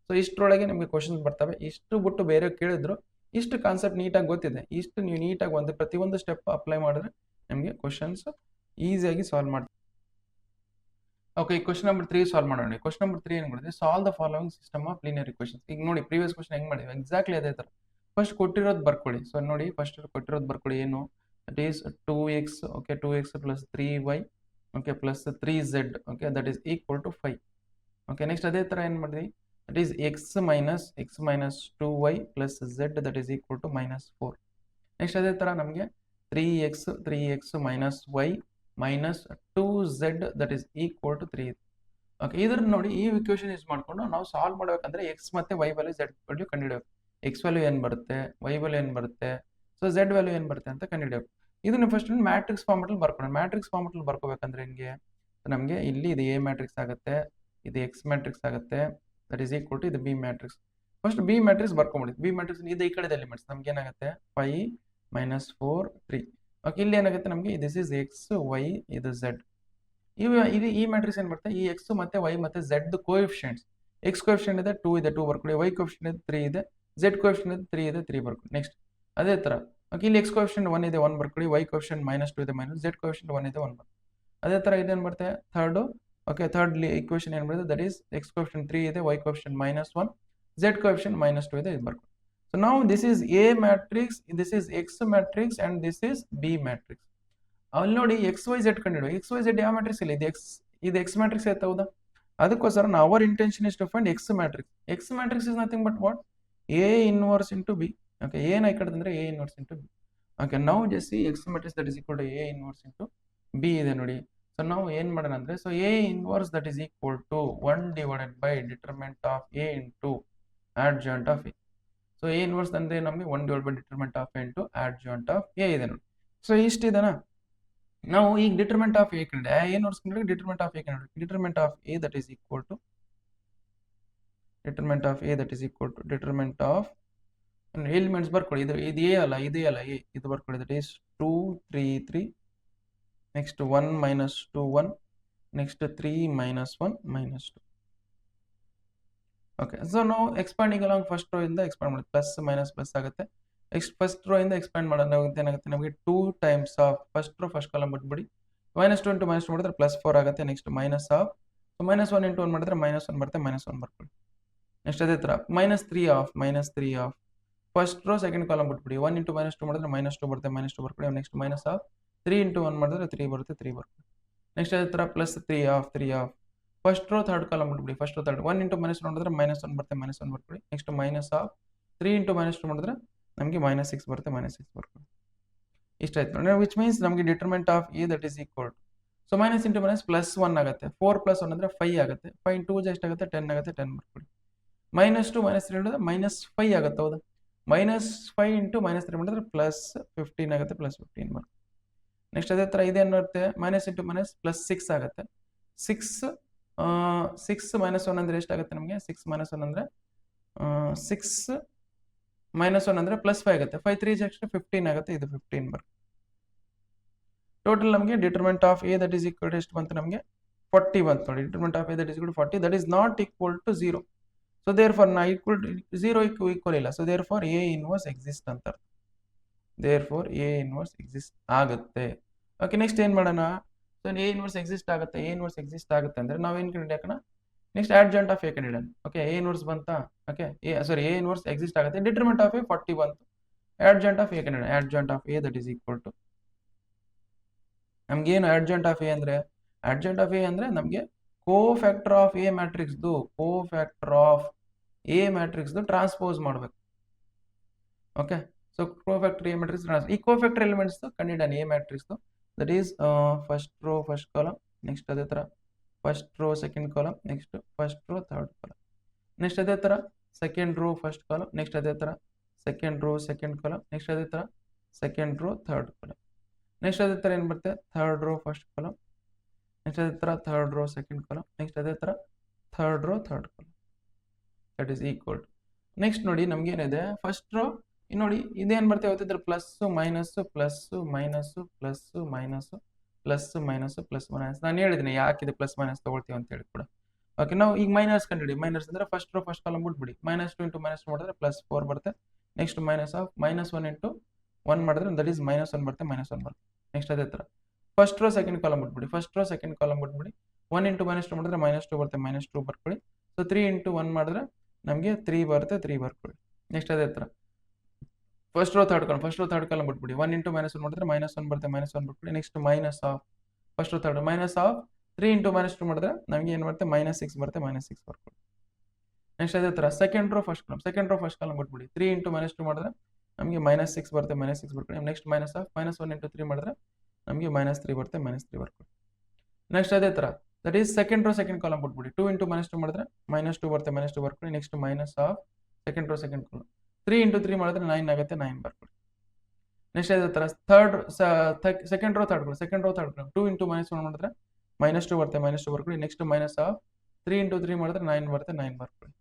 ಸೊ ಇಷ್ಟರೊಳಗೆ ನಿಮಗೆ ಕ್ವಶನ್ಸ್ ಬರ್ತವೆ. ಇಷ್ಟು ಬಿಟ್ಟು ಬೇರೆ ಕೇಳಿದ್ರು ಇಷ್ಟು ಕಾನ್ಸೆಪ್ಟ್ ನೀಟಾಗಿ ಗೊತ್ತಿದೆ. ಇಷ್ಟು ನೀವು ನೀಟಾಗಿ ಪ್ರತಿಯೊಂದು ಸ್ಟೆಪ್ ಅಪ್ಲೈ ಮಾಡಿದ್ರೆ ನಿಮಗೆ ಕ್ವಶನ್ಸ್ ಈಸಿಯಾಗಿ ಸಾಲ್ವ್ ಮಾಡ್ತೀವಿ. ಓಕೆ, ಈ ಕ್ವಶನ್ ನಂಬರ್ 3 ಸಾಲ್ವ್ ಮಾಡೋಣ. ಕ್ವಶನ್ ನಂಬರ್ 3 ಏನು ಮಾಡಿದ್ರೆ, solve the following system of linear equations. ಈಗ ನೋಡಿ, ಪ್ರೀವಿಯಸ್ ಕ್ವಶನ್ ಹೆಂಗ್ ಮಾಡಿದ್ವಿ ಎಕ್ಸಾಕ್ಟ್ಲಿ ಅದೇ ತರ. ಫಸ್ಟ್ ಕೊಟ್ಟಿರೋದು ಬರ್ಕೊಳ್ಳಿ. ಸೊ ನೋಡಿ, ಫಸ್ಟ್ ಕೊಟ್ಟಿರೋದು ಬರ್ಕೊಳ್ಳಿ. ಏನು? That is 2x. Okay, 2x plus 3y. Okay, plus 3z. Okay, that is equal to 5. Okay, next ಅದೇ ತರ ಏನು ಮಾಡಿದ್ವಿ? That is x minus 2y plus z, that is equal to -4. Next ಅದೇ ತರ ನಮಗೆ 3x minus y minus 2z, that is equal to 3. Okay, ಇದ್ರ ನೋಡಿ, ಈ ಇಕ್ವೇಷನ್ ಯೂಸ್ ಮಾಡ್ಕೊಂಡು ನಾವು ಸಾಲ್ವ್ ಮಾಡಬೇಕಂದ್ರೆ ಎಕ್ಸ್ ಮತ್ತೆ ವೈ ವ್ಯಾಲ್ಯೂ ಝೆಡ್ ವ್ಯಾಲ್ಯೂ ಕಂಡುಹಿಡಿಯಬೇಕು. ಎಕ್ಸ್ ವ್ಯಾಲ್ಯೂ ಏನು ಬರುತ್ತೆ, ವೈ ವ್ಯಾಲ್ಯೂ ಏನು ಬರುತ್ತೆ, ಸೊ ಝೆಡ್ ವ್ಯಾಲ್ಯೂ ಏನು ಬರುತ್ತೆ ಅಂತ ಕಂಡುಹಿಡಿಯಬೇಕು. ಇದನ್ನ ಫಸ್ಟ್ ಮ್ಯಾಟ್ರಿಕ್ಸ್ ಫಾರ್ಮೆಟಲ್ಲಿ ಬರ್ಕೊಳ್ಳೋಣ. ಮ್ಯಾಟ್ರಿಕ್ಸ್ ಫಾರ್ಮೆಟಲ್ಲಿ ಬರ್ಕೋಬೇಕಂದ್ರೆ ಹೆಂಗೆ? ನಮಗೆ ಇಲ್ಲಿ ಇದು ಎ ಮ್ಯಾಟ್ರಿಕ್ಸ್ ಆಗುತ್ತೆ, ಇದು ಎಕ್ಸ್ ಮ್ಯಾಟ್ರಿಕ್ಸ್ ಆಗುತ್ತೆ, ದಟ್ ಈಸ್ ಈಕ್ವಲ್ ಟು ಇದು B matrix. First B matrix ಬರ್ಕೊಂಬಿಡಿ. ಬಿ ಮ್ಯಾಟ್ರಿಕ್ಸ್ ಇದು ಈ ಕಡೆ ಎಲಿಮೆಂಟ್ಸ್ ನಮ್ಗೆ ಏನಾಗುತ್ತೆ? 5 -4 3. ಓಕೆ, ಇಲ್ಲಿ ಏನಾಗುತ್ತೆ ನಮಗೆ? ದಿಸ್ ಇಸ್ ಎಕ್ಸ್, ವೈ, ಇದು ಝೆಡ್. ಈ ಮ್ಯಾಟ್ರಿಕ್ಸ್ ಏನು ಬರುತ್ತೆ? ಈ ಎಕ್ಸ್ ಮತ್ತೆ ವೈ ಮತ್ತೆ ಝೆಡ್ ಕೋಎಫಿಷಿಯೆಂಟ್ಸ್. ಎಕ್ಸ್ ಕೋಎಫಿಷಿಯೆಂಟ್ ಇದೆ 2 ಇದೆ, 2 ಬರ್ಕೊಳ್ಳಿ. ವೈ ಕೋಎಫಿಷಿಯೆಂಟ್ ಇದೆ 3 ಇದೆ, ಝೆಡ್ ಕೋಎಫಿಷಿಯೆಂಟ್ ಇದೆ 3 ಇದೆ, 3 ಬರ್ಕೊಳ್ಳಿ. ನೆಕ್ಸ್ಟ್ ಅದೇ ತರ ಓಕೆ, ಇಲ್ಲಿ ಎಕ್ಸ್ ಕೋಎಫಿಷಿಯೆಂಟ್ 1 ಇದೆ, 1 ಬರ್ಕೊಳ್ಳಿ. ವೈ ಕೋಎಫಿಷಿಯೆಂಟ್ -2 ಇದೆ, ಝೆಡ್ ಕೋಎಫಿಷಿಯೆಂಟ್ 1 ಇದೆ, 1 ಬರ್ಕೊಳ್ಳಿ. ಅದೇ ತರ ಇದೇನು ಬರುತ್ತೆ? ಥರ್ಡ್. ಓಕೆ, ಥರ್ಡ್ ಇಕ್ವೇಷನ್ ಏನು ಬರುತ್ತೆ? ದಟ್ ಈಸ್ ಎಕ್ಸ್ ಕೋಎಫಿಷಿಯೆಂಟ್ 3 ಇದೆ, ವೈ ಕೋಎಫಿಷಿಯೆಂಟ್ -1, ಝೆಡ್ ಕೋಎಫಿಷಿಯೆಂಟ್ -2 ಇದೆ, ಇದು ಬರ್ಕೊಳ್ಳಿ. ಸೊ ನಾವು this is A matrix, this is X matrix and this is B matrix. ಅಲ್ಲಿ ನೋಡಿ, ಎಕ್ಸ್ ವೈ ಝೆಡ್ ಕಂಡಿಡು. ಎಕ್ಸ್ ವೈ ಝೆಡ್ ಯಾವ ಮ್ಯಾಟ್ರಿಕ್ಸ್ ಇಲ್ಲ, ಇದು ಎಕ್ಸ್ ಮ್ಯಾಟ್ರಿಕ್ಸ್ ಆಯ್ತು, ಹೌದಾ? ಅದಕ್ಕೋಸ್ಕರ our intention is to find X matrix. X matrix is nothing but what? A inverse into B. Okay, ಏನ್ ಆಯ್ಕಂದ್ರೆ A inverse into B. Okay, ನಾವು just X matrix that is equal to A inverse into B ಇದೆ ನೋಡಿ. So ನಾವು ಏನ್ ಮಾಡೋಣ ಅಂದ್ರೆ, so A inverse that is equal to 1 divided by determinant of A into adjoint of A. So A inverse ಅಂದ್ರೆ ನಮಗೆ 1 divided by determinant of A into adjoint of A ಇದೆ ನೋಡಿ. ಸೊ ಇಷ್ಟಿದೆನಾ? ನಾವು ಈಗ ಡಿಟರ್ಮೆಂಟ್ ಆಫ್ ಎ ಕಂಡು ಏನು ನೋಡ್ಸ್ಕೊಂಡ್ರೆ ಡಿಟರ್ಮೆಂಟ್ of A ಕಂಡು determinant of A that is equal to determinant of elements ಬರ್ಕೊಳ್ಳಿ. ಇದು ಎ ಅಲ್ಲ, ಇದು ಅಲ್ಲ, ಎ ಇದು ಬರ್ಕೊಳ್ಳಿ. That is 2 3 3, next 1 -2 1, next 3 -1 -2. Okay, so ನಾವು ಎಕ್ಸ್ಪಾಂಡಿಂಗ್ ಅಲಾಂಗ್ ಫಸ್ಟ್ ರೋ ಇಂದ ಎಕ್ಸ್ಪಾಂಡ್ ಮಾಡಿ ಪ್ಲಸ್ ಮೈನಸ್ ಪ್ಲಸ್ ಆಗುತ್ತೆ. ಫಸ್ಟ್ ರೋ ಇಂದ ಎಕ್ಸ್ಪ್ಯಾಂಡ್ ಮಾಡೋದು ಏನಾಗುತ್ತೆ ನಮಗೆ? 2 times of first row first column ಬಿಟ್ಬಿಡಿ. -2 ಇಂಟು -2 ಮಾಡಿದ್ರೆ +4 ಆಗುತ್ತೆ. ನೆಕ್ಸ್ಟ್ ಮೈನಸ್ ಆಫ್ -1 ಇಂಟು 1 ಮಾಡಿದ್ರೆ -1 ಬರುತ್ತೆ, -1 ಬರ್ಕೊಳ್ಳಿ. ನೆಕ್ಸ್ಟ್ ಅದೇ ತರ -3 of first row second column ಬಿಟ್ಬಿಡಿ. 1 ಇಂಟು -2 ಮಾಡಿದ್ರೆ -2 ಬರುತ್ತೆ, -2 ಬರ್ಕೊಳ್ಳಿ. ನೆಕ್ಸ್ಟ್ ಮೈನಸ್ ಆಫ್ 3 ಇಂಟು 1 ಮಾಡಿದ್ರೆ 3 ಬರುತ್ತೆ, 3 ಬರ್ಕೊಳ್ಳಿ. ನೆಕ್ಸ್ಟ್ ಅದೇ ತರ +3 of first row third column ಬಿಟ್ಬಿಡಿ. ಫಸ್ಟ್ ರೋ ಥರ್ಡ್ 1 ಇಂಟು -1 ಮಾಡಿದ್ರೆ -1 ಬರುತ್ತೆ, -1 ಬರ್ಕೊಳ್ಳಿ. ನೆಕ್ಸ್ಟ್ ಮೈನಸ್ ಆಫ್ 3 ಇಂಟು -2 ಮಾಡಿದ್ರೆ ನಮಗೆ -6 ಬರುತ್ತೆ, -6 ಬರ್ಕೊಳ್ಳಿ. ಇಷ್ಟ ಆಯ್ತು ನೋಡಿ. ವಿಚ್ ಮೀನ್ಸ್ ನಮಗೆ determinant of A that is equal to, so minus into minus +1 ಆಗುತ್ತೆ. 4 + 1 ಅಂದ್ರೆ 5 ಆಗುತ್ತೆ. 5 2 ಎಷ್ಟಾಗುತ್ತೆ? 10 ಆಗುತ್ತೆ, 10 ಬರ್ಕೊಳ್ಳಿ. -2 -3 ಮಾಡಿದ್ರೆ -5 ಆಗುತ್ತೆ, ಹೌದಾ? -5 ಇಂಟು -3 ಮಾಡಿದ್ರೆ +15 ಆಗುತ್ತೆ, +15 ಬರ್ಕೊಳ್ಳಿ. ನೆಕ್ಸ್ಟ್ ಅದೇ ತರ ಇದೇನು ಬರುತ್ತೆ? ಮೈನಸ್ ಇಂಟು ಮೈನಸ್ +6 ಆಗುತ್ತೆ. 6 -1 ಅಂದ್ರೆ ಎಷ್ಟಾಗುತ್ತೆ ನಮಗೆ? 6 -1 ಅಂದ್ರೆ 6 -1 ಅಂದ್ರೆ +5 ಆಗುತ್ತೆ. 5 3 15 ಆಗುತ್ತೆ, ಇದು 15 ಬರುತ್ತೆ. ಟೋಟಲ್ ನಮಗೆ determinant of A that is equal to ಎಷ್ಟು ಬಂತು ನಮಗೆ? 40 ಬಂತು ನೋಡಿ. Determinant of A that is equal to 40, that is not equal to 0. So therefore ನಾ ಈಕ್ವಲ್ ಟು 0 ಈಕ್ವಲ್ ಇಲ್ಲ. So therefore A inverse exist ಅಂತ. Therefore A inverse exist ಆಗುತ್ತೆ. Okay, next ಏನ್ ಮಾಡೋಣ? So A inverse exist ಆಗುತ್ತೆ ಅಂದ್ರೆ ನಾವೇನ್ ಕಂಡುಹಿಡಿಯೋಣ? ನೆಕ್ಸ್ಟ್ adjoint ಆಫ್ ಎ ಕಂಡುಹಿಡಿಯೋಣ. ಓಕೆ, ಎ ಇನ್ವರ್ಸ್ ಬಂತಾ? ಓಕೆ, ಎ ಇನ್ವರ್ಸ್ ಎಕ್ಸಿಸ್ಟ್ ಆಗುತ್ತೆ. ಡಿಟರ್ಮೆಂಟ್ ಆಫ್ ಎ 40 ಬಂತು. adjoint ಆಫ್ ಎ ಕಂಡುಹಿಡಿಯೋಣ. adjoint of A that is equal to ನಮ್ಗೆ ಏನು adjoint ಆಫ್ ಎ ಅಂದ್ರೆ? adjoint ಆಫ್ ಎ ಅಂದ್ರೆ ನಮಗೆ cofactor of A matrix transpose ಮಾಡಬೇಕು. Okay, so cofactor A matrix ಈ ಕೋಫ್ಯಾಕ್ಟರ್ ಎಲಿಮೆಂಟ್ಸ್ ಕಂಡಿದ್ದಾನೆ A matrix that is first row first column, next ಅದೇ ಥರ first row second column, next first row third column, next ಅದೇ ಥರ second row first column, next ಅದೇ ಥರ second row second column, next ಅದೇ ಥರ second row third column, next ಅದೇ ಥರ ಏನು ಬರುತ್ತೆ third row first column, next ಅದೇ ಥರ third row second column, next ಅದೇ ಥರ third row third column that is equal. Next ನೋಡಿ ನಮ್ಗೆ ಏನಿದೆ ಫಸ್ಟ್ ರೋ ನೋಡಿ ಇದೇನು ಬರ್ತೇವೆ ಯಾವತ್ತಿದ್ರೆ plus minus plus minus plus minus plus minus plus minus. ನಾನು ಹೇಳಿದ್ದೀನಿ ಯಾಕಿದೆ ಪ್ಲಸ್ ಮೈನಸ್ ತೊಗೊಳ್ತೀವಿ ಅಂತ ಹೇಳಿ ಕೂಡ. ಓಕೆ, ನಾವು ಈಗ ಮೈನಸ್ ಕಂಡಿಡಿ. ಮೈನಸ್ ಅಂದರೆ ಫಸ್ಟ್ ರೋ ಫಸ್ಟ್ ಕಾಲಮ್ ಬಿಟ್ಬಿಡಿ. -2 ಇಂಟು -2 ಮಾಡಿದ್ರೆ +4 ಬರುತ್ತೆ. ನೆಕ್ಸ್ಟ್ -1 ಇಂಟು 1 ಮಾಡಿದ್ರೆ ದಟ್ ಈಸ್ -1 ಬರುತ್ತೆ, -1 ಬರುತ್ತೆ. ನೆಕ್ಸ್ಟ್ ಅದೇ ಥರ ಫಸ್ಟ್ ರೋ ಸೆಕೆಂಡ್ ಕಾಲಮ್ ಬಿಟ್ಬಿಡಿ. ಫಸ್ಟ್ ರೋ ಸೆಕೆಂಡ್ ಕಾಲಮ್ ಬಿಟ್ಬಿಡಿ. 1 ಇಂಟು -2 ಮಾಡಿದ್ರೆ -2 ಬರುತ್ತೆ, -2 ಬರ್ಕೊಳ್ಳಿ. ಸೊ 3 ಇಂಟು 1 ಮಾಡಿದ್ರೆ ನಮಗೆ 3 ಬರುತ್ತೆ, 3 ಬರ್ಕೊಳ್ಳಿ. ನೆಕ್ಸ್ಟ್ ಅದೇ ಥರ ಫಸ್ಟ್ ರೋ ಥರ್ಡ್ ಕಾಲಮ್ ಬಿಟ್ಬಿಡಿ. 1 ಇಂಟು -1 ಮಾಡಿದ್ರೆ -1 ಬರುತ್ತೆ, -1 ಬರ್ಕೊಳ್ಳಿ. Next minus of first row third minus of 3 into -2 ಮಾಡಿದ್ರೆ ನಮಗೆ ಏನು ಬರುತ್ತೆ -6 ಬರುತ್ತೆ, -6 ಬರ್ಕೊಳ್ಳಿ. ನೆಕ್ಸ್ಟ್ ಅದೇ ಥರ ಸೆಕೆಂಡ್ ರೋ ಫಸ್ಟ್ ಕಾಲಮ್ ಬಿಟ್ಬಿಡಿ. 3 ಇಂಟು -2 ಮಾಡಿದ್ರೆ ನಮಗೆ -6 ಬರುತ್ತೆ, -6 ಬರ್ಕೊಳ್ಳಿ. ನೆಕ್ಸ್ಟ್ ಮೈನಸ್ ಆಫ್ -1 ಇಂಟು 3 ಮಾಡಿದ್ರೆ ನಮಗೆ -3 ಬರುತ್ತೆ, -3 ಬರ್ಕೊಳ್ಳಿ. ನೆಕ್ಸ್ಟ್ ಅದೇ ಥರ that is second row second column ಬಿಟ್ಬಿಡಿ. 2 ಇಂಟು -2 ಮಾಡಿದ್ರೆ -2 ಬರುತ್ತೆ, -2 ಬರ್ಕೊಳ್ಳಿ. Next minus of second row second column 3 into 3 ಮಾಡಿದ್ರೆ 9 ಆಗುತ್ತೆ, 9 ಬರ್ಕೊಳ್ಳಿ. ನೆಕ್ಸ್ಟ್ ಅದೇ ಥರ second row third column 2 into -1 ಮಾಡಿದ್ರೆ -2 ಬರುತ್ತೆ, -2 ಬರ್ಕೊಳ್ಳಿ. ನೆಕ್ಸ್ಟ್ ಮೈನಸ್ ಆಫ್ 3 ಇಂಟು 3 ಮಾಡಿದ್ರೆ 9 ಬರುತ್ತೆ, 9 ಬರ್ಕೊಳ್ಳಿ.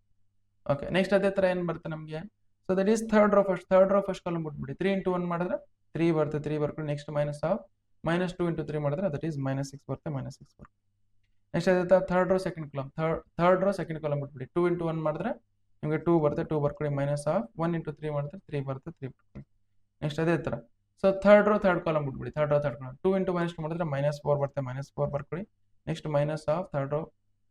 ಓಕೆ, ನೆಕ್ಸ್ಟ್ ಅದೇ ಥರ ಏನು ಬರುತ್ತೆ ನಮಗೆ. So that is third row first column ಬಿಟ್ಬಿಡಿ. 3 ಇಂಟು 1 ಮಾಡಿದ್ರೆ 3 ಬರುತ್ತೆ, 3 ಬರ್ಕೊಳ್ಳಿ. ನೆಕ್ಸ್ಟ್ ಮೈನಸ್ ಆಫ್ -2 ಇಂಟು 3 ಮಾಡಿದ್ರೆ ದಟ್ ಈಸ್ -6 ಬರುತ್ತೆ, -6 ಬರ್ಕೊಳ್ಳಿ. ನೆಕ್ಸ್ಟ್ ಅದೇ ಥರ ಥರ್ಡ್ ರೋ ಸೆಕೆಂಡ್ ಕಾಲಮ್ ಬಿಟ್ಬಿಡಿ. 2 ಇಂಟು 1 ಮಾಡಿದ್ರೆ ನಿಮಗೆ 2 ಬರುತ್ತೆ, 2 ಬರ್ಕೊಳ್ಳಿ. ಮೈನಸ್ ಆಫ್ 1 ಇಂಟು 3 ಮಾಡಿದ್ರೆ 3 ಬರುತ್ತೆ, 3 ಬರ್ಕೊಳ್ಳಿ. ನೆಕ್ಸ್ಟ್ ಅದೇ ಥರ so third row third column ಬಿಟ್ಬಿಡಿ. 2 ಇಂಟು -2 ಮಾಡಿದ್ರೆ -4 ಬರುತ್ತೆ, -4 ಬರ್ಕೊಳ್ಳಿ. Next minus of third row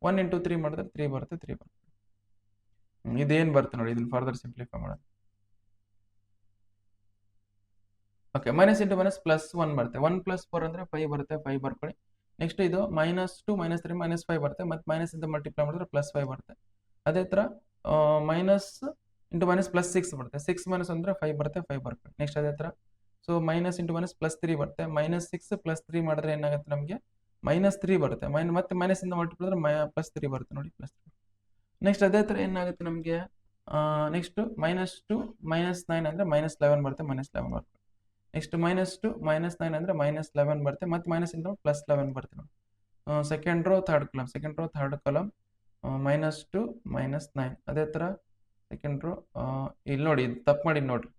1 into 3 ಮಾಡಿದ್ರೆ 3 ಬರುತ್ತೆ, 3 ಬರ್ಕೊಳ್ಳಿ. ಇದೇನು ಬರುತ್ತೆ ನೋಡಿ, ಇದನ್ನ ಫರ್ದರ್ ಸಿಂಪ್ಲಿಫೈ ಮಾಡೋಣ. ಓಕೆ, ಮೈನಸ್ ಇಂಟು ಮೈನಸ್ +1 ಬರುತ್ತೆ. 1 + 4 ಅಂದರೆ 5 ಬರುತ್ತೆ, 5 ಬರ್ಕೊಳ್ಳಿ. ನೆಕ್ಸ್ಟ್ ಇದು -2 -3 -5 ಬರುತ್ತೆ, ಮತ್ತು ಮೈನಸ್ ಇಂದ ಮಲ್ಟಿಪ್ಲೈ ಮಾಡಿದ್ರೆ +5 ಬರುತ್ತೆ. ಅದೇ ಥರ ಮೈನಸ್ ಇಂಟು ಮೈನಸ್ +6 ಬರುತ್ತೆ. 6 - 1 ಅಂದರೆ 5 ಬರುತ್ತೆ, 5 ಬರ್ಕೊಳ್ಳಿ. ನೆಕ್ಸ್ಟ್ ಅದೇ ಥರ ಸೊ ಮೈನಸ್ ಇಂಟು ಮೈನಸ್ +3 ಬರುತ್ತೆ. -6 +3 ಮಾಡಿದ್ರೆ ಏನಾಗುತ್ತೆ ನಮಗೆ -3 ಬರುತ್ತೆ. ಮತ್ತೆ ಮೈನಸ್ ಇಂದ ಮಲ್ಟಿಪ್ಲೈ ಮಾಡಿದ್ರೆ +3 ಬರುತ್ತೆ ನೋಡಿ, +3. ನೆಕ್ಸ್ಟ್ ಅದೇ ಥರ ಏನಾಗುತ್ತೆ ನಮಗೆ ನೆಕ್ಸ್ಟ್ -2 -9 ಅಂದರೆ -11 ಬರುತ್ತೆ, -11 ಬರುತ್ತೆ. ನೆಕ್ಸ್ಟ್ -2 -9 ಅಂದರೆ -11 ಬರುತ್ತೆ, ಮತ್ತು ಮೈನಸ್ ಇಂದ +11 ಬರುತ್ತೆ ನೋಡಿ. Second row third column -2 -9. ಅದೇ ಥರ ಸೆಕೆಂಡ್ ರೋ ಇಲ್ಲಿ ನೋಡಿ, ಇದು ತಪ್ಪು ಮಾಡಿ ನೋಡ್ರಿ.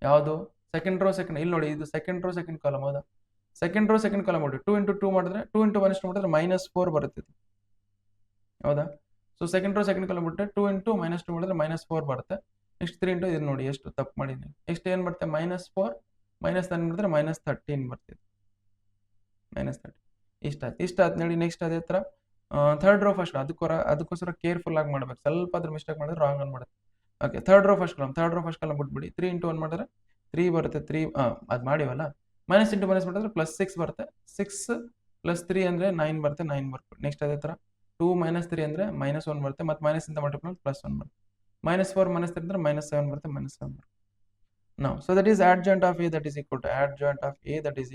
ಯಾವುದು ಸೆಕೆಂಡ್ ರೋ ಇಲ್ಲಿ ನೋಡಿ, ಇದು ಸೆಕೆಂಡ್ ರೋ ಸೆಕೆಂಡ್ ಕಾಲಮ್. ಹೌದಾ, ಸೆಕೆಂಡ್ ರೋ ಸೆಕೆಂಡ್ ಕಾಲಮ್ ನೋಡಿ. 2 ಇಂಟು 2 ಮಾಡಿದ್ರೆ 2 ಇಂಟು -2 ಮಾಡಿದ್ರೆ -4 ಬರುತ್ತೆ ಇದು. ಹೌದಾ, so second row second column ಬಿಟ್ಟರೆ 2 ಇಂಟು -2 ಮಾಡಿದ್ರೆ -4 ಬರುತ್ತೆ. ನೆಕ್ಸ್ಟ್ 3 ಇಂಟು ಇದು ನೋಡಿ ಎಷ್ಟು ತಪ್ಪು ಮಾಡಿದ್ದೀನಿ. ನೆಕ್ಸ್ಟ್ ಏನು ಬರುತ್ತೆ -4 -9 ಮಾಡಿದ್ರೆ -13 ಬರ್ತಿದೆ, -13. ಇಷ್ಟ ಆಯ್ತು ನೋಡಿ. ನೆಕ್ಸ್ಟ್ ಅದೇ ಥರ ಥರ್ಡ್ ರೋ ಫಸ್ಟ್ ಅದಕ್ಕೋಸ್ಕರ ಕೇರ್ಫುಲ್ ಆಗಿ ಮಾಡ್ಬೇಕು. ಸ್ವಲ್ಪ ಅದ್ರ ಮಿಸ್ಟೇಕ್ ಮಾಡಿದ್ರೆ ರಾಂಗ್ ಅನ್ಬಿಡುತ್ತೆ. Okay, third row first column ಬಿಟ್ಬಿಡಿ. 3 ಇಂಟು 1 ಮಾಡಿದ್ರೆ 3 ಬರುತ್ತೆ, 3 ಅದು ಮಾಡಿವಲ್ಲ. ಮೈನಸ್ ಇಂಟು ಮೈನಸ್ ಮಾಡಿದ್ರೆ +6 ಬರುತ್ತೆ. 6 + 3 ಅಂದರೆ 9 ಬರುತ್ತೆ, 9 ಬರ್ಕೊಳ್ಳಿ. ನೆಕ್ಸ್ಟ್ ಅದೇ ಥರ 2 - 3 ಅಂದರೆ -1 ಬರುತ್ತೆ, ಮತ್ತು ಮೈನಸ್ ಇಂದ ಮಲ್ಟಿಪ್ಲೈ +1 ಬರುತ್ತೆ. -4 - 3 ಅಂದರೆ -7 ಬರುತ್ತೆ, -7 ಬರುತ್ತೆ. Now, so that is adjoint of A that is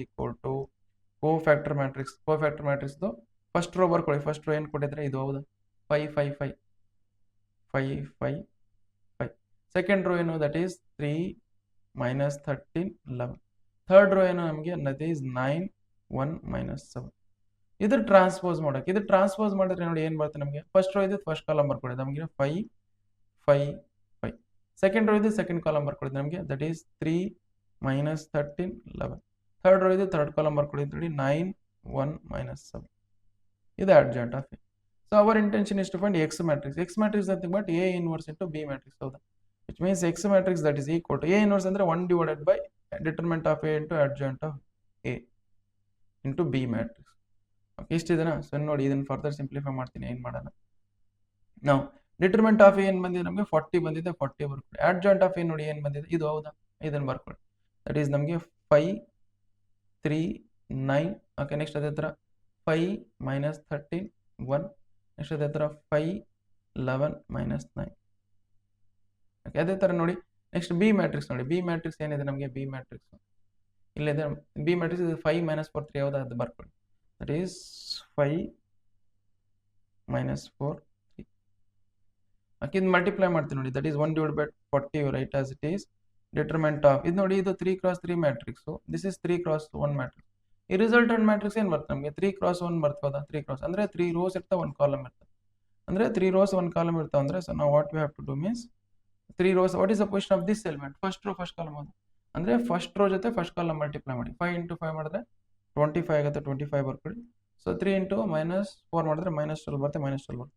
equal to cofactor matrix. Cofactor matrix ದು ಫಸ್ಟ್ ರೋ ಬರ್ಕೊಳ್ಳಿ. ಫಸ್ಟ್ ರೋ ಏನು ಕೊಟ್ಟಿದ್ರೆ ಇದು, ಹೌದಾ, 5 5 5 5 5 5. ಸೆಕೆಂಡ್ ರೋ ಏನು, ದಟ್ ಈಸ್ 3 - 13 11. ಥರ್ಡ್ ರೋ ಏನು ನಮಗೆ, ದಟ್ ಈಸ್ 9 1 - 7. ಇದು ಟ್ರಾನ್ಸ್ಪೋಸ್ ಮಾಡೋಕೆ, ಇದು ಟ್ರಾನ್ಸ್ಪೋಸ್ ಮಾಡಿದ್ರೆ ನೋಡಿ ಏನು ಬರುತ್ತೆ ನಮಗೆ. ಫಸ್ಟ್ ರೋ ಇದು ಫಸ್ಟ್ ಕಾಲಮ್ ಬರ್ಕೊಳ್ಳಿ, ನಮಗೆ 5 5 5. ಸೆಕೆಂಡ್ ರೋ ಇದು ಸೆಕೆಂಡ್ ಕಾಲಮ್ ಬರ್ಕೊಳ್ಳಿ ನಮಗೆ, ದಟ್ ಈಸ್ 3 - 13 11. ಥರ್ಡ್ ರೋ ಇದು ಥರ್ಡ್ ಕಾಲಮ್ ಬರ್ಕೊಳ್ಳಿ ನೋಡಿ, 9 1 - 7. ಇದು adjoint of A. So our intention is to find X matrix. X matrix is nothing but A inverse into B matrix. ಹೌದಾ, which means X matrix that is equal to A inverse ಅಂದರೆ 1 divided by determinant of A into adjoint of A into B matrix. Okay, ಇಷ್ಟಿದೆನಾ. So ನೋಡಿ, ಇದನ್ನು further simplify ಮಾಡ್ತೀನಿ. ಏನು ಮಾಡೋಣ ನಾವು. Determinant of ಏನು ಬಂದಿದೆ ನಮಗೆ 40 ಬಂದಿದೆ, 40 ಬರ್ಕೊಳ್ಳಿ. adjoint of A ನೋಡಿ ಏನು ಬಂದಿದೆ ಇದು, ಹೌದಾ, ಇದನ್ನು ಬರ್ಕೊಳ್ಳಿ. ದಟ್ ಈಸ್ ನಮಗೆ 5 3 9. ಓಕೆ, ನೆಕ್ಸ್ಟ್ ಅದೇ ಥರ 5 - 13 1. ನೆಕ್ಸ್ಟ್ ಅದೇ ಥರ 5 11 - 9. ಓಕೆ, ಅದೇ ಥರ ನೋಡಿ. ನೆಕ್ಸ್ಟ್ ಬಿ ಮ್ಯಾಟ್ರಿಕ್ಸ್ ನೋಡಿ, ಬಿ ಮ್ಯಾಟ್ರಿಕ್ಸ್ ಏನಿದೆ ನಮಗೆ, ಬಿ ಮ್ಯಾಟ್ರಿಕ್ಸ್ ಇಲ್ಲಿದೆ. ಬಿ ಮ್ಯಾಟ್ರಿಕ್ಸ್ ಇದು 5 - 4 3 ಯಾವ್ದು ಅದು ಬರ್ಕೊಳ್ಳಿ. That is 5 - 4 3. ಓಕೆ, ಇದು ಮಲ್ಟಿಪ್ಲೈ ಮಾಡ್ತೀನಿ ನೋಡಿ. That is 1/40 you write as it is. Determinant of ಇದು ನೋಡಿ, ಇದು 3x3 matrix, this is 3x1 matrix. ಈ ರಿಸಲ್ಟೆಂಟ್ ಮ್ಯಾಟ್ರಿಕ್ಸ್ ಏನು ಬರ್ತದೆ ನಮಗೆ, 3x1 ಬರ್ತದ. 3x ಅಂದ್ರೆ 3 ರೋಸ್ ಇರ್ತಾವೆ, 1 ಕಾಲಮ್ ಇರ್ತದೆ. ಅಂದ್ರೆ 3 rows 1 column ಇರ್ತಾವೆ ಅಂದ್ರೆ, ಸೊ ನಾವು what we have to do means 3 rows, what is the position of this element, first row first column ಅದು. ಅಂದ್ರೆ ಫಸ್ಟ್ ರೋ ಜೊತೆ ಫಸ್ಟ್ ಕಾಲಮ್ ಮಲ್ಟಿಪ್ಲೈ ಮಾಡಿ. 5 × 5 ಮಾಡಿದ್ರೆ 25 ಆಗುತ್ತೆ, 25 ಬರ್ಕೊಳ್ಳಿ. ಸೊ 3 × -4 ಮಾಡಿದ್ರೆ -12 ಬರುತ್ತೆ, -12 ಬರುತ್ತೆ.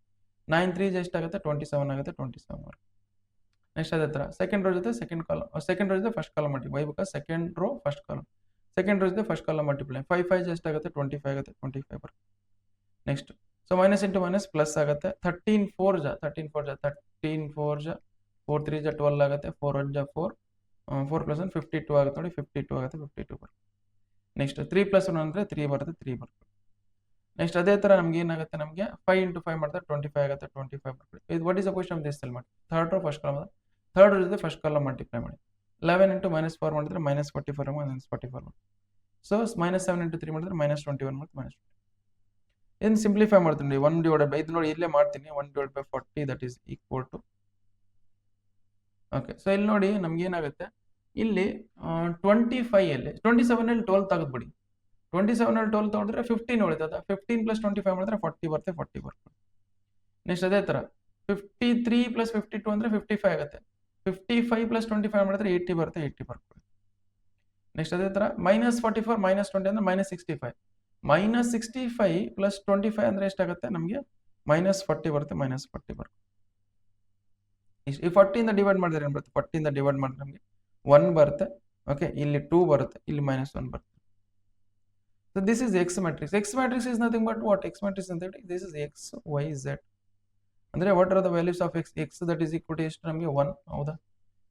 9 3 ಎಷ್ಟಾಗುತ್ತೆ, 27 ಆಗುತ್ತೆ, 27 ಬರುತ್ತೆ. ನೆಕ್ಸ್ಟ್ ಅದೇ ಥರ ಸೆಕೆಂಡ್ ರೋ ಜೊತೆ ಸೆಕೆಂಡ್ ಕಾಲಮ್, ಸೆಕೆಂಡ್ ರೋ ಜೊತೆ first column multiply, because second row first column, second rho ಜೊತೆ ಫಸ್ಟ್ ಕಾಲಮ್ ಮಲ್ಟಿಪ್ಲೈ. 5 5 ಎಷ್ಟಾಗುತ್ತೆ, 25 ಆಗುತ್ತೆ, 25 ಬರುತ್ತೆ. Next so minus into minus plus ಆಗುತ್ತೆ. 13 4 ಜ 13 4 4 3 ಜ 12 ಆಗುತ್ತೆ, 4 1 ಜ 4 4 + 1 52 ಆಗುತ್ತೆ ನೋಡಿ, 52 ಆಗುತ್ತೆ, 52 ಬರುತ್ತೆ. ನೆಕ್ಸ್ಟ್ 3 + 1 ಅಂದರೆ 3 ಬರುತ್ತೆ, 3 ಬರುತ್ತೆ. ನೆಕ್ಸ್ಟ್ ಅದೇ ಥರ ನಮ್ಗೆ ಏನಾಗುತ್ತೆ, ನಮಗೆ 5 × 5 ಮಾಡಿದ್ರೆ 25 ಆಗುತ್ತೆ, 25 ಬರುತ್ತೆ. ಇದು what is the position of this element, third row first column, third row ಜೊತೆ ಫಸ್ಟ್ ಕಾಲಮ್ ಮಲ್ಟಿಪ್ಲೈ ಮಾಡಿ. 11 × -4 ಮಾಡಿದ್ರೆ -44 -44. ಸೊ -7 × 3 ಮಾಡಿದ್ರೆ -21 ಮತ್ತು -20. ಏನು ಸಿಂಪ್ಲಿಫೈ ಮಾಡ್ತೀನಿ, 1/, ಇದು ನೋಡಿ ಇಲ್ಲೇ ಮಾಡ್ತೀನಿ, 1/40 that is equal to. Okay, so ಇಲ್ಲಿ ನೋಡಿ ನಮ್ಗೆ ಏನಾಗುತ್ತೆ, ಇಲ್ಲಿ 25 ಅಲ್ಲಿ 27 ಅಲ್ಲಿ 12 ತೆಗೆದ್ಬಿಡಿ. 27 ಅಲ್ಲಿ 12 ತಗೊಂಡ್ರೆ 15 ಉಳಿತದ. 15 + 25 ಮಾಡಿದ್ರೆ 40 ಬರುತ್ತೆ, 40 ಬರುತ್ತೆ. ನೆಕ್ಸ್ಟ್ ಅದೇ ಥರ 53 + 52 ಅಂದರೆ 55 ಆಗುತ್ತೆ. 55 + 25 ಮಾಡಿದ್ರೆ 80 ಬರುತ್ತೆ, 80 ಬರುತ್ತೆ. ನೆಕ್ಸ್ಟ್ ಅದೇ ಥರ -44 -20 ಅಂದರೆ -65. -65 + 25 ಅಂದರೆ ಎಷ್ಟಾಗುತ್ತೆ ನಮಗೆ, -40 ಬರುತ್ತೆ, -40 ಬರುತ್ತೆ. ಈ 40 ಇಂದ ಡಿವೈಡ್ ಮಾಡಿದ್ರೆ ಏನು ಬರುತ್ತೆ, 40 ಇಂದ ಡಿವೈಡ್ ಮಾಡಿದ್ರೆ ನಮಗೆ 1 ಬರುತ್ತೆ. ಓಕೆ, ಇಲ್ಲಿ 2 ಬರುತ್ತೆ, ಇಲ್ಲಿ -1 ಬರುತ್ತೆ. So this is X matrix. X matrix is nothing but what, X matrix ಅಂತ ಹೇಳಿ this is x y z. ಅಂದರೆ what are the values of X, X that is equal to ಎಷ್ಟು ನಮಗೆ 1, ಹೌದಾ.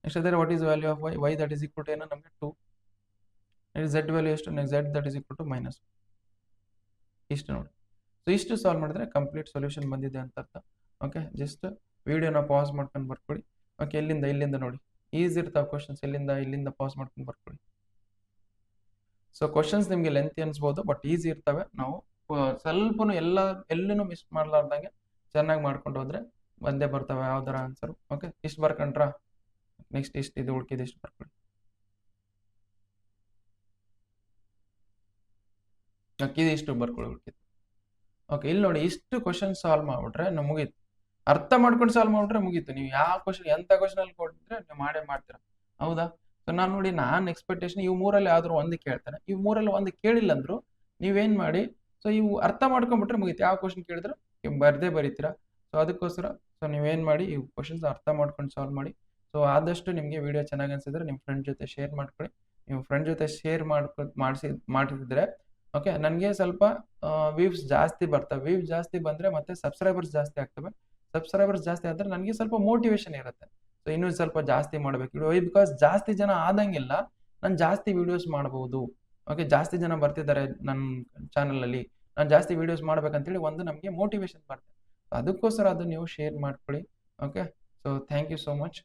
ನೆಕ್ಸ್ಟ್ ಅದೇ what is value of y, y that is equal to ಏನೋ ನಮಗೆ 2. z value ಎಷ್ಟು, z that is equal to -1. ಇಷ್ಟು ನೋಡಿ. ಸೊ ಇಷ್ಟು ಸಾಲ್ವ್ ಮಾಡಿದ್ರೆ ಕಂಪ್ಲೀಟ್ ಸೊಲ್ಯೂಷನ್ ಬಂದಿದೆ ಅಂತ ಅರ್ಥ. ಓಕೆ, ಜಸ್ಟ್ ವಿಡಿಯೋನ ಪಾಸ್ ಮಾಡ್ಕೊಂಡು ಬರ್ಕೊಳ್ಳಿ. ಓಕೆ, ಇಲ್ಲಿಂದ ನೋಡಿ ಈಸಿ ಇರ್ತಾವೆ ಕ್ವಶನ್ಸ್, ಇಲ್ಲಿಂದ ಪಾಸ್ ಮಾಡ್ಕೊಂಡು ಬರ್ಕೊಳ್ಳಿ. ಸೊ ಕ್ವಶನ್ಸ್ ನಿಮಗೆ ಲೆಂತಿ ಅನ್ಸ್ಬೋದು, ಬಟ್ ಈಸಿ ಇರ್ತವೆ. ನಾವು ಸ್ವಲ್ಪನೂ ಎಲ್ಲೂ ಮಿಸ್ ಮಾಡಲಾರ್ದಂಗೆ ಚೆನ್ನಾಗಿ ಮಾಡ್ಕೊಂಡು ಹೋದ್ರೆ ಬಂದೇ ಬರ್ತವೆ ಯಾವ್ದಾರ ಆನ್ಸರು. ಓಕೆ, ಇಷ್ಟು ಬರ್ಕೊಂಡ್ರಾ, ನೆಕ್ಸ್ಟ್ ಇಷ್ಟು ಇದು ಉಳ್ಕಿದ್ದು ಇಷ್ಟು ಬರ್ಕೊಳ್ಳಿ. ಇಷ್ಟು ಬರ್ಕೊಳ್ಳಿ ಉಳ್ಕಿದ್ದು. ಓಕೆ, ಇಲ್ಲಿ ನೋಡಿ ಇಷ್ಟು ಕ್ವಶನ್ ಸಾಲ್ವ್ ಮಾಡ್ಬಿಟ್ರೆ ನಾವು ಮುಗೀತು. ಅರ್ಥ ಮಾಡ್ಕೊಂಡು ಸಾಲ್ವ್ ಮಾಡ್ಬಿಟ್ರೆ ಮುಗೀತು. ನೀವು ಯಾವ ಕ್ವಶನ್ ಎಂಥ ಕ್ವಶನ್ ಅಲ್ಲಿ ಕೊಟ್ಟಿದ್ರೆ ನೀವು ಮಾಡೇ ಮಾಡ್ತೀರಾ, ಹೌದಾ. ಸೊ ನಾನು ಎಕ್ಸ್ಪೆಕ್ಟೇಷನ್ ಇವು ಮೂರಲ್ಲಿ ಯಾವ್ದಾದ್ರು ಒಂದು ಕೇಳ್ತಾನೆ, ಇವು ಮೂರಲ್ಲಿ ಒಂದು ಕೇಳಿಲ್ಲ ಅಂದ್ರು ನೀವೇನ್ ಮಾಡಿ, ಸೊ ಇವು ಅರ್ಥ ಮಾಡ್ಕೊಂಡ್ಬಿಟ್ರೆ ಮುಗೀತು. ಯಾವ ಕ್ವಶನ್ ಕೇಳಿದ್ರು ಬರ್ದೇ ಬರೀತೀರಾ. ಸೊ ಅದಕ್ಕೋಸ್ಕರ ಸೊ ನೀವೇನ್ ಮಾಡಿ, ಇವು ಕ್ವಶನ್ಸ್ ಅರ್ಥ ಮಾಡ್ಕೊಂಡು ಸಾಲ್ವ್ ಮಾಡಿ. ಸೊ ಆದಷ್ಟು ನಿಮಗೆ ವಿಡಿಯೋ ಚೆನ್ನಾಗಿ ಅನ್ಸಿದ್ರೆ ನಿಮ್ಮ ಫ್ರೆಂಡ್ ಜೊತೆ ಶೇರ್ ಮಾಡ್ಕೊಳ್ಳಿ. ನೀವು ಫ್ರೆಂಡ್ ಜೊತೆ ಶೇರ್ ಮಾಡಿಸಿದ್ರೆ ಓಕೆ, ನನಗೆ ಸ್ವಲ್ಪ ವ್ಯೂಸ್ ಜಾಸ್ತಿ ಬರ್ತವೆ. ವ್ಯೂಸ್ ಜಾಸ್ತಿ ಬಂದರೆ ಮತ್ತೆ ಸಬ್ಸ್ಕ್ರೈಬರ್ಸ್ ಜಾಸ್ತಿ ಆಗ್ತವೆ. ಸಬ್ಸ್ಕ್ರೈಬರ್ಸ್ ಜಾಸ್ತಿ ಆದರೆ ನನಗೆ ಸ್ವಲ್ಪ ಮೋಟಿವೇಶನ್ ಇರುತ್ತೆ. ಸೊ ಇನ್ನೂ ಸ್ವಲ್ಪ ಜಾಸ್ತಿ ಮಾಡಬೇಕು ವಿಡಿಯೋ, ಬಿಕಾಸ್ ಜಾಸ್ತಿ ಜನ ಆದಂಗೆಲ್ಲ ನಾನು ಜಾಸ್ತಿ ವಿಡಿಯೋಸ್ ಮಾಡ್ಬೋದು. ಓಕೆ, ಜಾಸ್ತಿ ಜನ ಬರ್ತಿದ್ದಾರೆ ನನ್ನ ಚಾನಲಲ್ಲಿ, ನಾನು ಜಾಸ್ತಿ ವಿಡಿಯೋಸ್ ಮಾಡ್ಬೇಕಂತೇಳಿ ಒಂದು ನಮಗೆ ಮೋಟಿವೇಶನ್ ಬರುತ್ತೆ. ಅದಕ್ಕೋಸ್ಕರ ಅದನ್ನು ನೀವು ಶೇರ್ ಮಾಡ್ಕೊಳ್ಳಿ. Okay, so thank you so much.